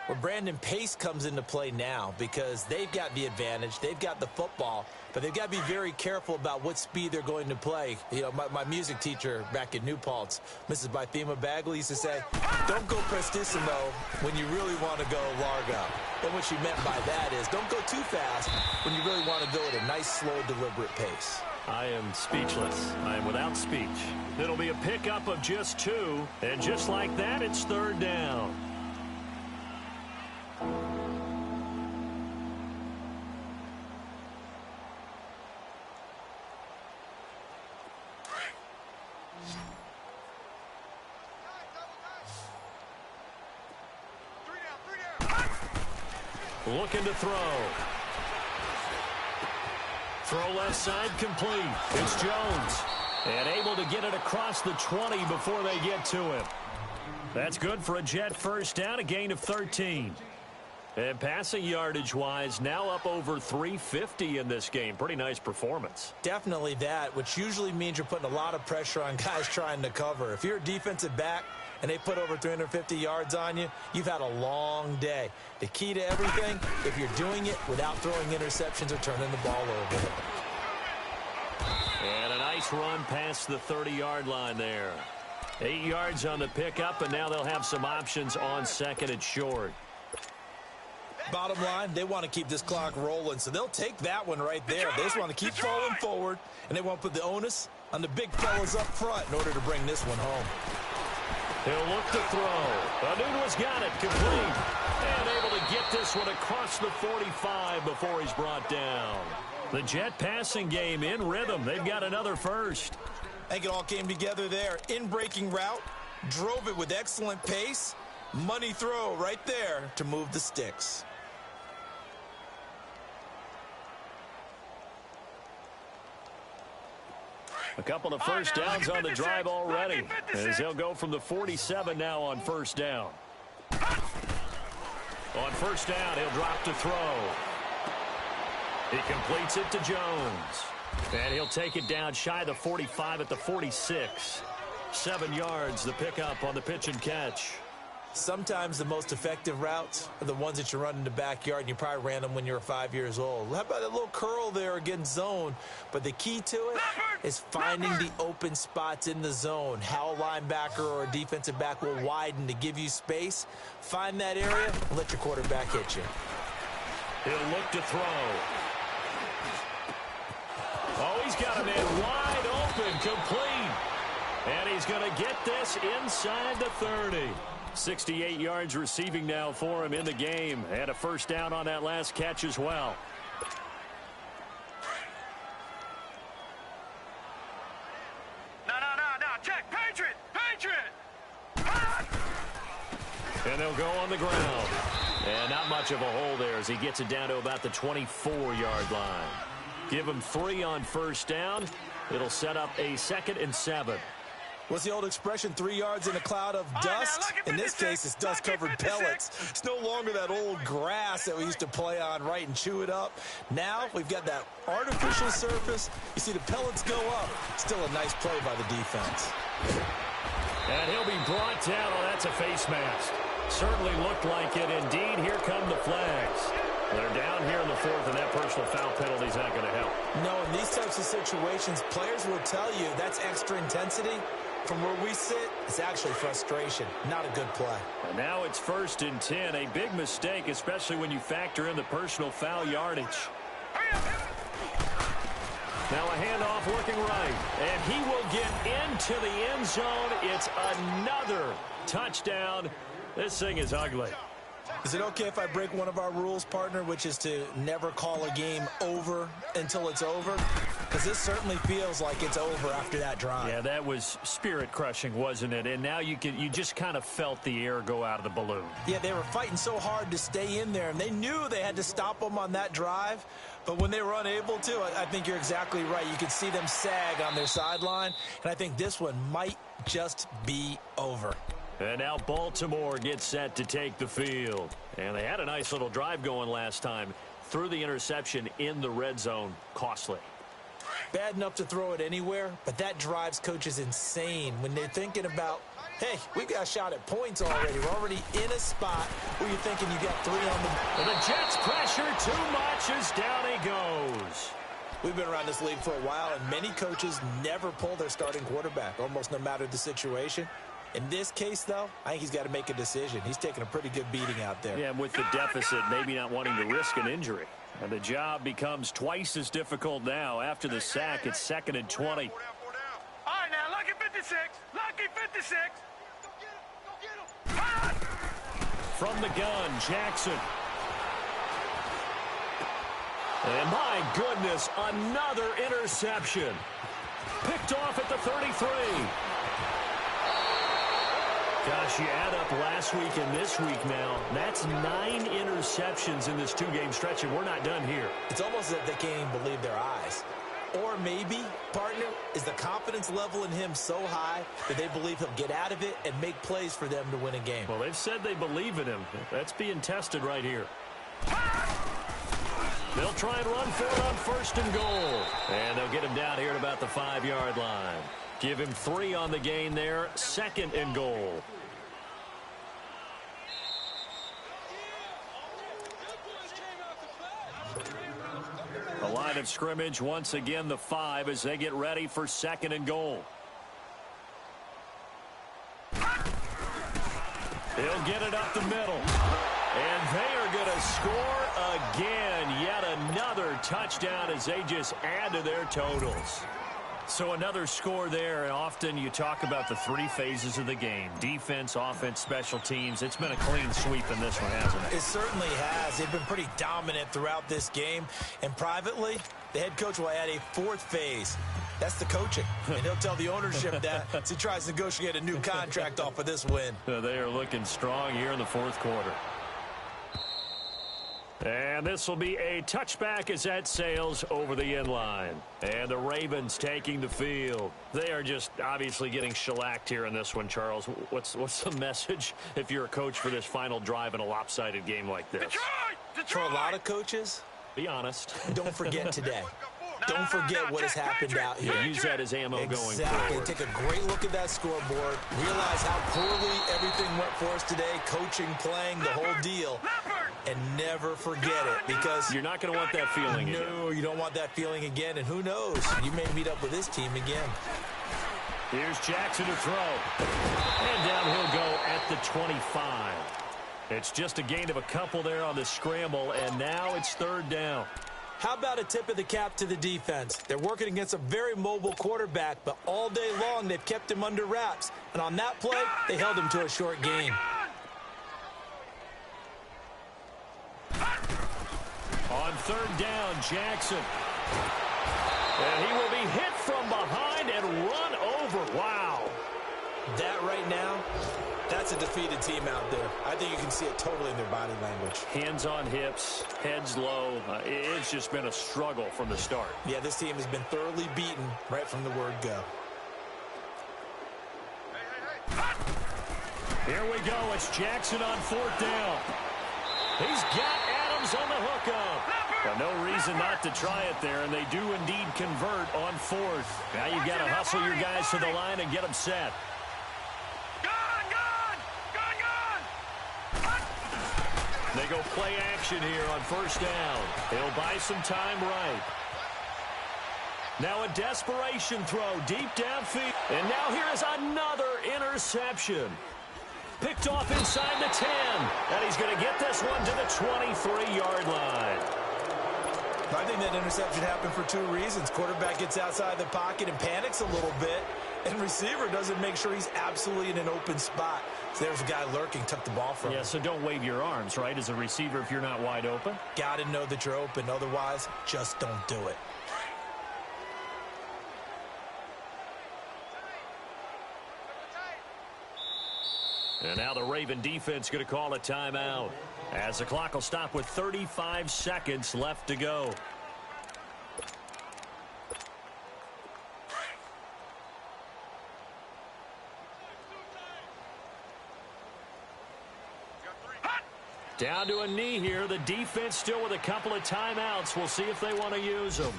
Well, Brandon, pace comes into play now because they've got the advantage. They've got the football, but they've got to be very careful about what speed they're going to play. You know, my music teacher back in New Paltz, Mrs. Bythema Bagley, used to say, don't go prestissimo when you really want to go largo. And what she meant by that is don't go too fast when you really want to go at a nice, slow, deliberate pace. I am speechless. I am without speech. It'll be a pickup of just 2, and just like that, it's 3rd down. Looking to throw. Throw left side complete. It's Jones. And able to get it across the 20 before they get to him. That's good for a Jet first down, a gain of 13. And passing yardage-wise, now up over 350 in this game. Pretty nice performance. Definitely that, which usually means you're putting a lot of pressure on guys trying to cover. If you're a defensive back and they put over 350 yards on you, you've had a long day. The key to everything, if you're doing it without throwing interceptions or turning the ball over. And a nice run past the 30-yard line there. 8 yards on the pickup, and now they'll have some options on 2nd and short. Bottom line, they want to keep this clock rolling, so they'll take that one right there. They just want to keep falling forward, and they want to put the onus on the big fellas up front in order to bring this one home. He'll look to throw. Anunua's got it, complete. And able to get this one across the 45 before he's brought down. The Jet passing game in rhythm. They've got another first. I think it all came together there. In-breaking route, drove it with excellent pace. Money throw right there to move the sticks. A couple of first downs on the drive already, as they'll go from the 47 now on first down. On first down, he'll drop to throw. He completes it to Jones. And he'll take it down shy of the 45 at the 46. 7 yards, the pickup on the pitch and catch. Sometimes the most effective routes are the ones that you run in the backyard, and you probably ran them when you were 5 years old. How about a little curl there against zone? But the key to it is finding the open spots in the zone. How a linebacker or a defensive back will widen to give you space. Find that area and let your quarterback hit you. He'll look to throw. Oh, he's got a man wide open, complete. And he's going to get this inside the 30. 68 yards receiving now for him in the game. Had a first down on that last catch as well. No. Check. Patriot. And they'll go on the ground. And not much of a hole there as he gets it down to about the 24-yard line. Give him 3 on first down. It'll set up a 2nd and 7. What's the old expression, 3 yards in a cloud of dust? In this case, it's dust-covered pellets. It's no longer that old grass that we used to play on, right, and chew it up. Now we've got that artificial surface. You see the pellets go up. Still a nice play by the defense. And he'll be brought down. Oh, that's a face mask. Certainly looked like it. Indeed, here come the flags. They're down here in the 4th, and that personal foul penalty is not going to help. No, in these types of situations, players will tell you that's extra intensity. From where we sit, it's actually frustration. Not a good play. And now it's 1st and 10. A big mistake, especially when you factor in the personal foul yardage. Now a handoff looking right. And he will get into the end zone. It's another touchdown. This thing is ugly. Is it okay if I break one of our rules, partner, which is to never call a game over until it's over? Because this certainly feels like it's over after that drive. Yeah, that was spirit-crushing, wasn't it? And now you just kind of felt the air go out of the balloon. Yeah, they were fighting so hard to stay in there, and they knew they had to stop them on that drive. But when they were unable to, I think you're exactly right. You could see them sag on their sideline, and I think this one might just be over. And now Baltimore gets set to take the field. And they had a nice little drive going last time. Threw the interception in the red zone. Costly. bad enough to throw it anywhere, but that drives coaches insane when they're thinking about, hey, we've got a shot at points already. We're already in a spot where you're thinking you got 3 on the... And the Jets pressure too much as down he goes. We've been around this league for a while, and many coaches never pull their starting quarterback, almost no matter the situation. In this case, though, I think he's got to make a decision. He's taking a pretty good beating out there. Yeah, and with the deficit, maybe not wanting to risk an injury. And the job becomes twice as difficult now. After the sack, it's 2nd and 20. All right, now, lucky 56. Lucky 56. Go get him. From the gun, Jackson. And my goodness, another interception. Picked off at the 33. Gosh, you add up last week and this week now. That's 9 interceptions in this 2-game stretch, and we're not done here. It's almost as if they can't even believe their eyes. Or maybe, partner, is the confidence level in him so high that they believe he'll get out of it and make plays for them to win a game. Well, they've said they believe in him. That's being tested right here. They'll try and run for it on 1st and goal. And they'll get him down here at about the 5-yard line. Give him 3 on the gain there. 2nd and goal. The line of scrimmage, once again, the 5 as they get ready for 2nd and goal. He'll get it up the middle. And they are going to score again. Yet another touchdown as they just add to their totals. So another score there, and often you talk about the 3 phases of the game. Defense, offense, special teams. It's been a clean sweep in this one, hasn't it? It certainly has. They've been pretty dominant throughout this game. And privately, the head coach will add a 4th phase. That's the coaching. And he'll tell the ownership that as he tries to negotiate a new contract off of this win. They are looking strong here in the 4th quarter. And this will be a touchback as that sails over the end line. And the Ravens taking the field. They are just obviously getting shellacked here in this one, Charles. What's the message if you're a coach for this final drive in a lopsided game like this? Detroit! For a lot of coaches, be honest. Don't forget today. Don't forget what has happened out here. Use that as ammo going Exactly. forward. Take a great look at that scoreboard. Realize how poorly everything went for us today. Coaching, playing, the whole deal. And never forget it, because you're not going to want that feeling again. No, you don't want that feeling again. And who knows? You may meet up with this team again. Here's Jackson to throw. And down he'll go at the 25. It's just a gain of a couple there on the scramble, and now it's 3rd down. How about a tip of the cap to the defense? They're working against a very mobile quarterback, but all day long they've kept him under wraps. And on that play, they held him to a short gain. On 3rd down, Jackson. And he will be hit from behind and run over. Wow. That right now, that's a defeated team out there. I think you can see it totally in their body language. Hands on hips, heads low. It's just been a struggle from the start. Yeah, this team has been thoroughly beaten right from the word go. Here we go. It's Jackson on 4th down. He's got Adams on the hookup. Well, no reason not to try it there, and they do indeed convert on 4th. Now you've got to hustle your guys to the line and get them set. They go play action here on 1st down. He'll buy some time right. Now a desperation throw deep downfield. And now here is another interception. Picked off inside the 10. And he's going to get this one to the 23-yard line. I think that interception happened for 2 reasons. Quarterback gets outside the pocket and panics a little bit. And receiver doesn't make sure he's absolutely in an open spot. So there's a guy lurking, took the ball from him. Yeah, so don't wave your arms, right, as a receiver if you're not wide open. Got to know that you're open. Otherwise, just don't do it. And now the Raven defense going to call a timeout as the clock will stop with 35 seconds left to go. Down to a knee here. The defense still with a couple of timeouts. We'll see if they want to use them.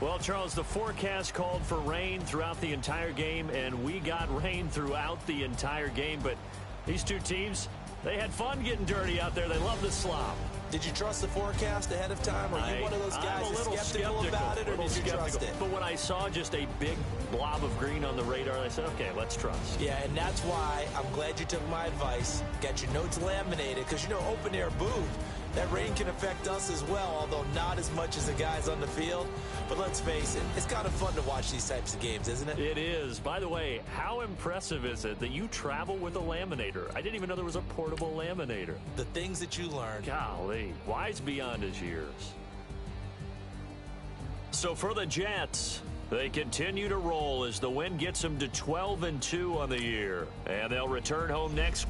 Well, Charles, the forecast called for rain throughout the entire game, and we got rain throughout the entire game. But these two teams, they had fun getting dirty out there. They love the slop. Did you trust the forecast ahead of time? Are you one of those guys that's skeptical about it, or did you trust it? But when I saw just a big blob of green on the radar, I said, okay, let's trust. Yeah, and that's why I'm glad you took my advice. Got your notes laminated, because, you know, open air booth, that rain can affect us as well, although not as much as the guys on the field. But let's face it, it's kind of fun to watch these types of games, isn't it? It is. By the way, how impressive is it that you travel with a laminator? I didn't even know there was a portable laminator. The things that you learn. Golly, wise beyond his years. So for the Jets, they continue to roll as the win gets them to 12-2 on the year. And they'll return home next.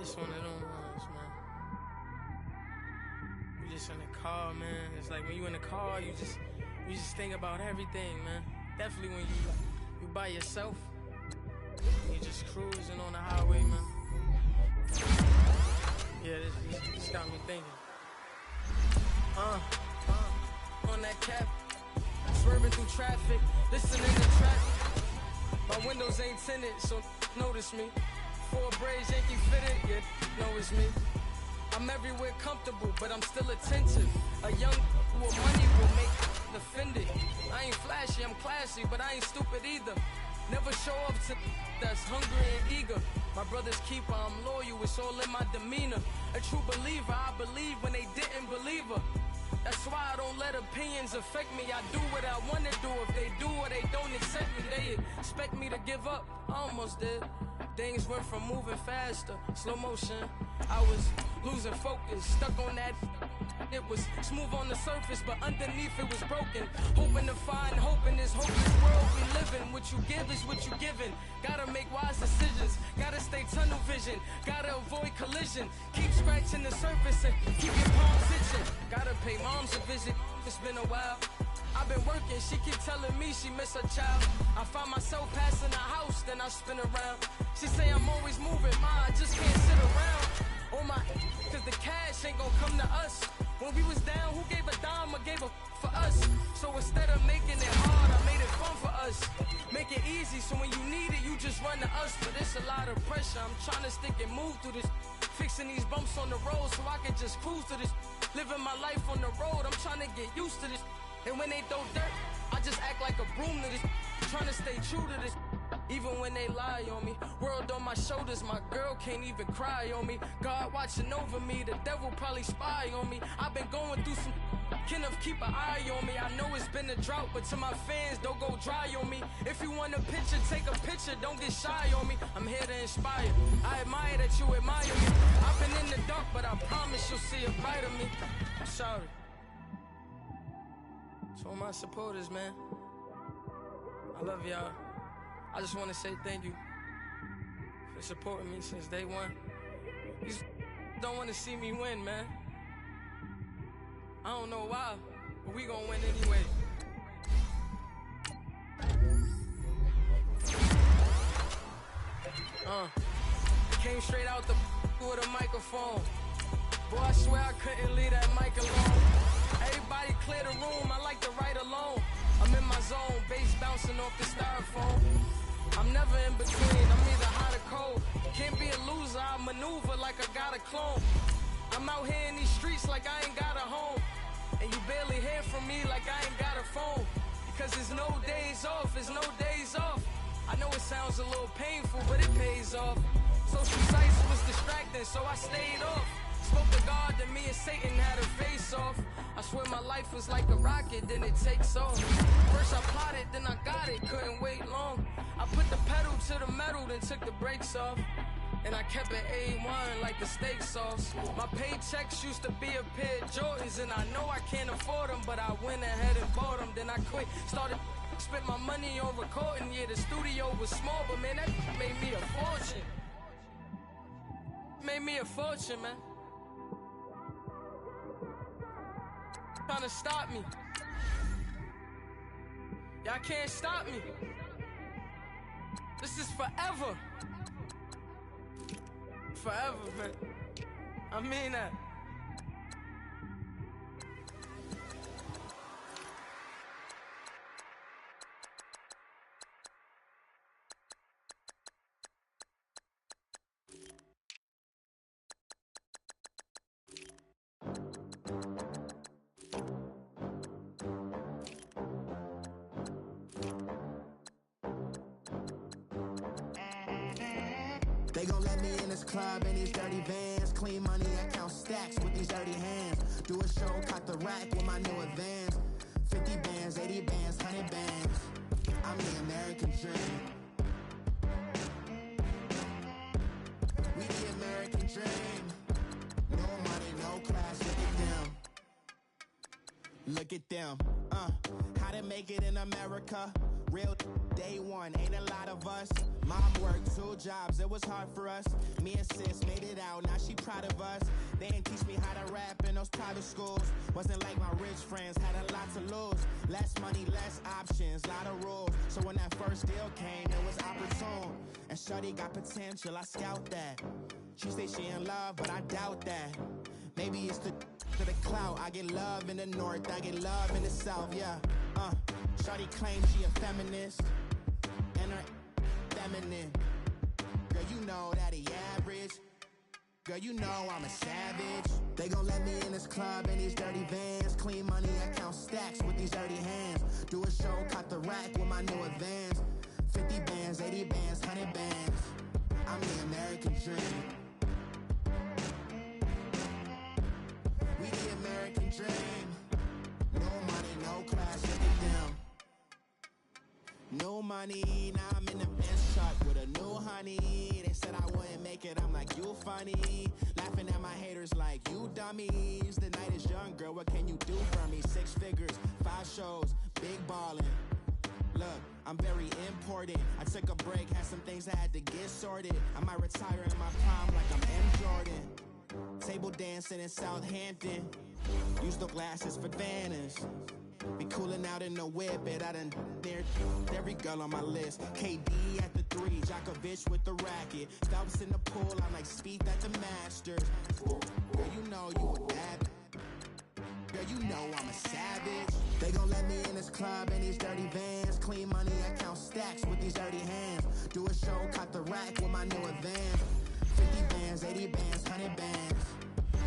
It's one of them ones, man. You just in the car, man. It's like when you in the car, you just think about everything, man. Definitely when you by yourself, you just cruising on the highway, man. Yeah, this got me thinking. On that cap, swerving through traffic, listening to traffic. My windows ain't tinted, so notice me. Four braids, Yankee fitted, yeah, know it's me. I'm everywhere comfortable, but I'm still attentive. A young with money will make offended. I ain't flashy, I'm classy, but I ain't stupid either. Never show up to that's hungry and eager. My brother's keeper, I'm loyal, it's all in my demeanor. A true believer, I believe when they didn't believe her. That's why I don't let opinions affect me. I do what I want to do. If they do or they don't accept me, they expect me to give up. I almost did. Things went from moving faster, slow motion. I was losing focus, stuck on that. It was smooth on the surface, but underneath it was broken. Hoping to find hope in this hopeless world we live in. What you give is what you given. Gotta make wise decisions. Gotta stay tunnel vision. Gotta avoid collision. Keep scratching the surface and keep your palms itching. Gotta pay moms a visit. It's been a while. I've been working, she keep telling me she miss her child. I find myself passing the house, then I spin around. She say I'm always moving, I just can't sit around. Oh my, cause the cash ain't gon' come to us. When we was down, who gave a dime or gave a for us? So instead of making it hard, I made it fun for us. Make it easy, so when you need it, you just run to us. But it's a lot of pressure, I'm trying to stick and move through this. Fixing these bumps on the road so I can just cruise to this. Living my life on the road, I'm trying to get used to this. And when they throw dirt, I just act like a broom to this. Trying to stay true to this. Even when they lie on me. World on my shoulders, my girl can't even cry on me. God watching over me, the devil probably spy on me. I've been going through some Kenneth, keep an eye on me. I know it's been a drought, but to my fans, don't go dry on me. If you want a picture, take a picture, don't get shy on me. I'm here to inspire. I admire that you admire me. I've been in the dark, but I promise you'll see a bright of me. I'm sorry. To all my supporters, man, I love y'all. I just want to say thank you for supporting me since day one. You don't want to see me win, man. I don't know why, but we gonna win anyway. Came straight out the with a microphone. Boy, I swear I couldn't leave that mic alone. Everybody clear the room, I like to write alone. I'm in my zone, bass bouncing off the styrofoam. I'm never in between, I'm either hot or cold. Can't be a loser, I maneuver like I got a clone. I'm out here in these streets like I ain't got a home. And you barely hear from me like I ain't got a phone. Because there's no days off, there's no days off. I know it sounds a little painful, but it pays off. Social sites was distracting, so I stayed off. Spoke to God, then me and Satan had a face off. I swear my life was like a rocket, then it takes off. First I plotted, then I got it, couldn't wait long. I put the pedal to the metal, then took the brakes off. And I kept it A1 like the steak sauce. My paychecks used to be a pair of Jordans, and I know I can't afford them, but I went ahead and bought them. Then I quit, started spent my money on recording. Yeah, the studio was small, but man, that made me a fortune. Made me a fortune, man. Trying to stop me. Y'all can't stop me. This is forever. forever, man. I mean that. They gon' let me in this club in these dirty vans. Clean money, I count stacks with these dirty hands. Do a show, cut the rack with my new advance. 50 bands, 80 bands, 100 bands. I'm the American dream. We the American dream. No money, no class, look at them. Look at them, how to make it in America. Real day one, ain't a lot of us. Mom worked 2 jobs, it was hard for us. Me and sis made it out, now she proud of us. They didn't teach me how to rap in those private schools. Wasn't like my rich friends, had a lot to lose. Less money, less options, lot of rules. So when that first deal came, it was opportune. And shorty got potential, I scout that. She say she in love, but I doubt that. Maybe it's the clout. I get love in the north, I get love in the south, yeah. Shorty claims she a feminist, and her feminine. Girl, you know that he average. Girl, you know I'm a savage. They gon' let me in this club in these dirty vans. Clean money, I count stacks with these dirty hands. Do a show, cut the rack with my new advance. 50 bands, 80 bands, 100 bands. I'm the American dream. We the American dream. No money, no class, look at them. No money, now I'm in the Benz truck with a new honey. They said I wouldn't make it, I'm like, you funny. Laughing at my haters like, you dummies. The night is young, girl, what can you do for me? 6 figures, 5 shows, big ballin'. Look, I'm very important. I took a break, had some things I had to get sorted. I might retire in my prime like I'm M. Jordan. Table dancing in Southampton. Use the glasses for Vannas. Be coolin' out in the whip, but I done dared every girl on my list. KD at the 3, Djokovic with the racket. Phelps in the pool, I'm like Spieth at the Masters. Girl, you know you a bad. Girl, you know I'm a savage. They gon' let me in this club in these dirty vans. Clean money, I count stacks with these dirty hands. Do a show, cut the rack with my new advance. 50 bands, 80 bands, 100 bands.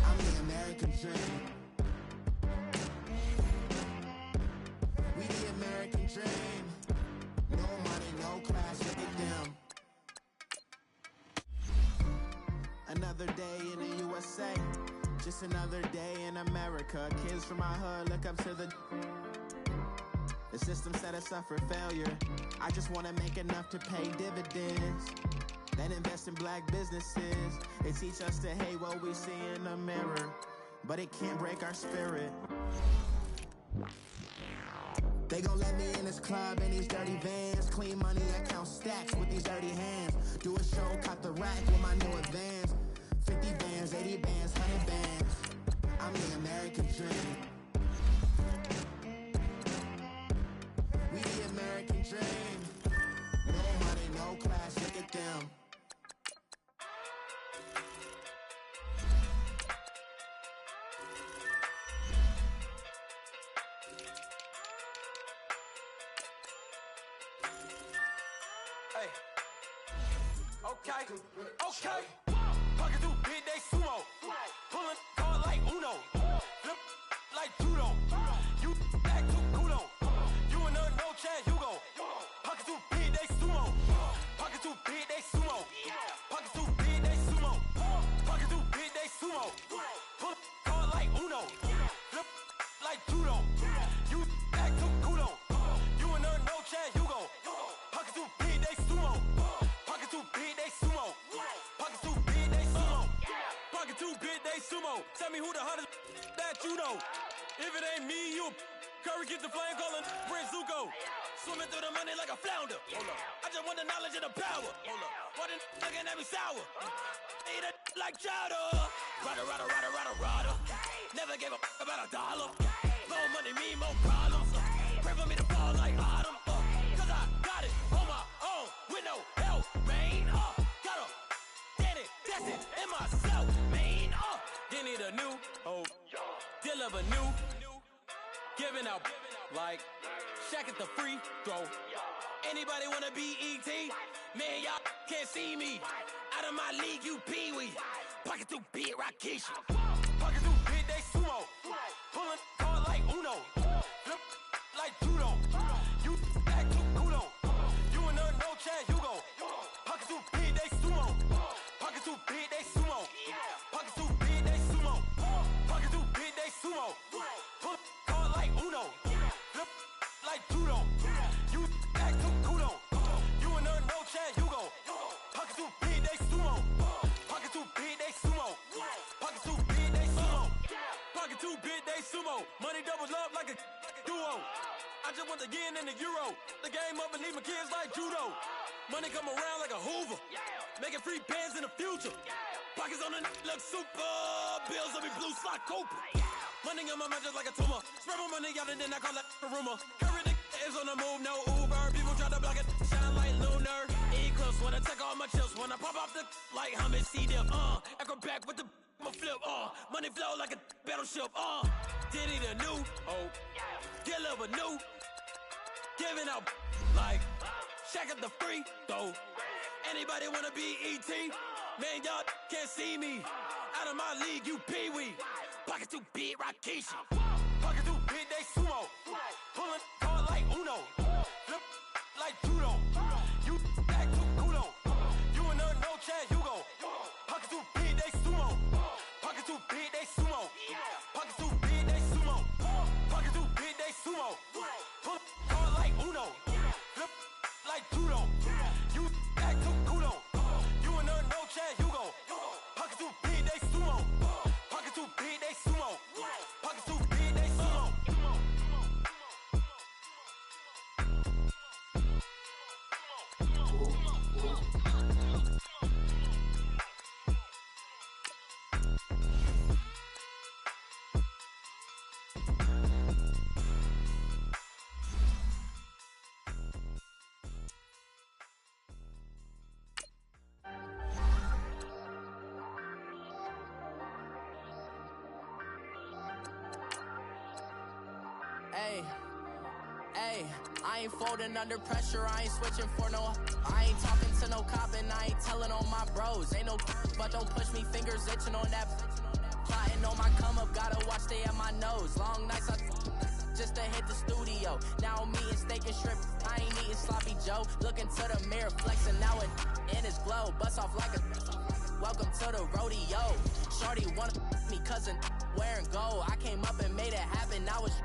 I'm the American dream. We the American dream. No money, no class, look at them. Another day in the USA. Just another day in America. Kids from my hood look up to the system set us up for failure. I just want to make enough to pay dividends, then invest in black businesses. They teach us to hate what we see in the mirror, but it can't break our spirit. They gon' let me in this club in these dirty vans. Clean money, I count stacks with these dirty hands. Do a show, cut the rack with my new advance. 50 bands, 80 bands, 100 bands. I'm the American dream. We the American dream. No money, no class, look at them. Hey. Okay. Pocket through big day sumo. Pulling card like Uno. Flip like judo. You back to kudo. You and no chance, you go. Pocket through big day sumo. Pocket through big day sumo. Pocket through big day sumo. Pocket through big day sumo. Pull card like Uno. Flip like judo. You back to kudo. You and no chance, you go. Pocket through big day sumo. Pocket through big day sumo. Pocket through big day sumo. Pocket through big day sumo. Tell me who the hottest that you know. If it ain't me, you Curry get the flame calling Prince Zuko. Swimming through the money like a flounder. Hold up. I just want the knowledge and the power. Hold up. Why the looking at me sour? Eat it like chowder. Rada. Never gave a about $1. More money mean more problems. Pray for me to fall like autumn. Cause I got it on my own with no help, man. Got 'em. Get it, that's it. and myself, man, they need a new hope, deal of a new, giving out like Shaq at the free throw. Anybody wanna be E.T.? Man, y'all can't see me. Out of my league, you pee-wee. Pocket too big, Rakishi. Pocket too big, they sumo. Pulling card like Uno. Flip like judo. You act too kudo. You and her, no Chad Hugo. Pocket too big, they sumo. Pocket too big, they sumo. Pocket too big, they sumo. Pocket too big, they sumo. Pull card like Uno. Flip like judo. You act too kudo. You and her, no Chad Hugo. Pocket too big, they sumo. Pocket too big, they sumo. Pocket too big, they sumo. Pocket too big, they sumo. Money doubles up like a duo. I just want the yen and the euro. The game up and leave my kids like judo. Money come around like a Hoover. Making free bands in the future. Pockets on the look super. Bills on me blue slot Cooper. Money on my mind just like a tumor. Spread my money out and then I call it a rumor. Curry is on the move, no Uber. People try to block it, shine like lunar. Eclipse when I take all my chips. When I pop off the like Hummus, see them. Acrobat with the flip. Money flow like a battleship. Diddy the new hope. Deal of a new. Giving out like Shaq at the free throw. Anybody wanna be E.T.? Man, y'all can't see me. Out of my league, you pee-wee. Pocket too big, Rakishi. Pocket too big, they sumo. Pulling card like Uno. Flip like judo. You act too kudo. You and her, no Chad Hugo. Pocket too big, they sumo. Pocket too big, they sumo. Pocket too big, they sumo. Pocket too big, they sumo. Pull card like Uno. Flip like judo. You act too kudo. You and her, no Chad Hugo. Pocket too big, they sumo. Pocket too big, they sumo. Pocket too big, they sumo. Hey, I ain't folding under pressure, I ain't switching for no. I ain't talking to no cop and I ain't telling on my bros. Ain't no but don't push me, fingers itching on that. Plotting on my come up, gotta watch stay at my nose. Long nights I just to hit the studio. Now I'm eating steak and shrimp, I ain't eating sloppy Joe. Looking to the mirror, flexing now it in his glow. Bust off like a welcome to the rodeo. Shorty wanna me cousin wearing gold. I came up and made it happen, now it's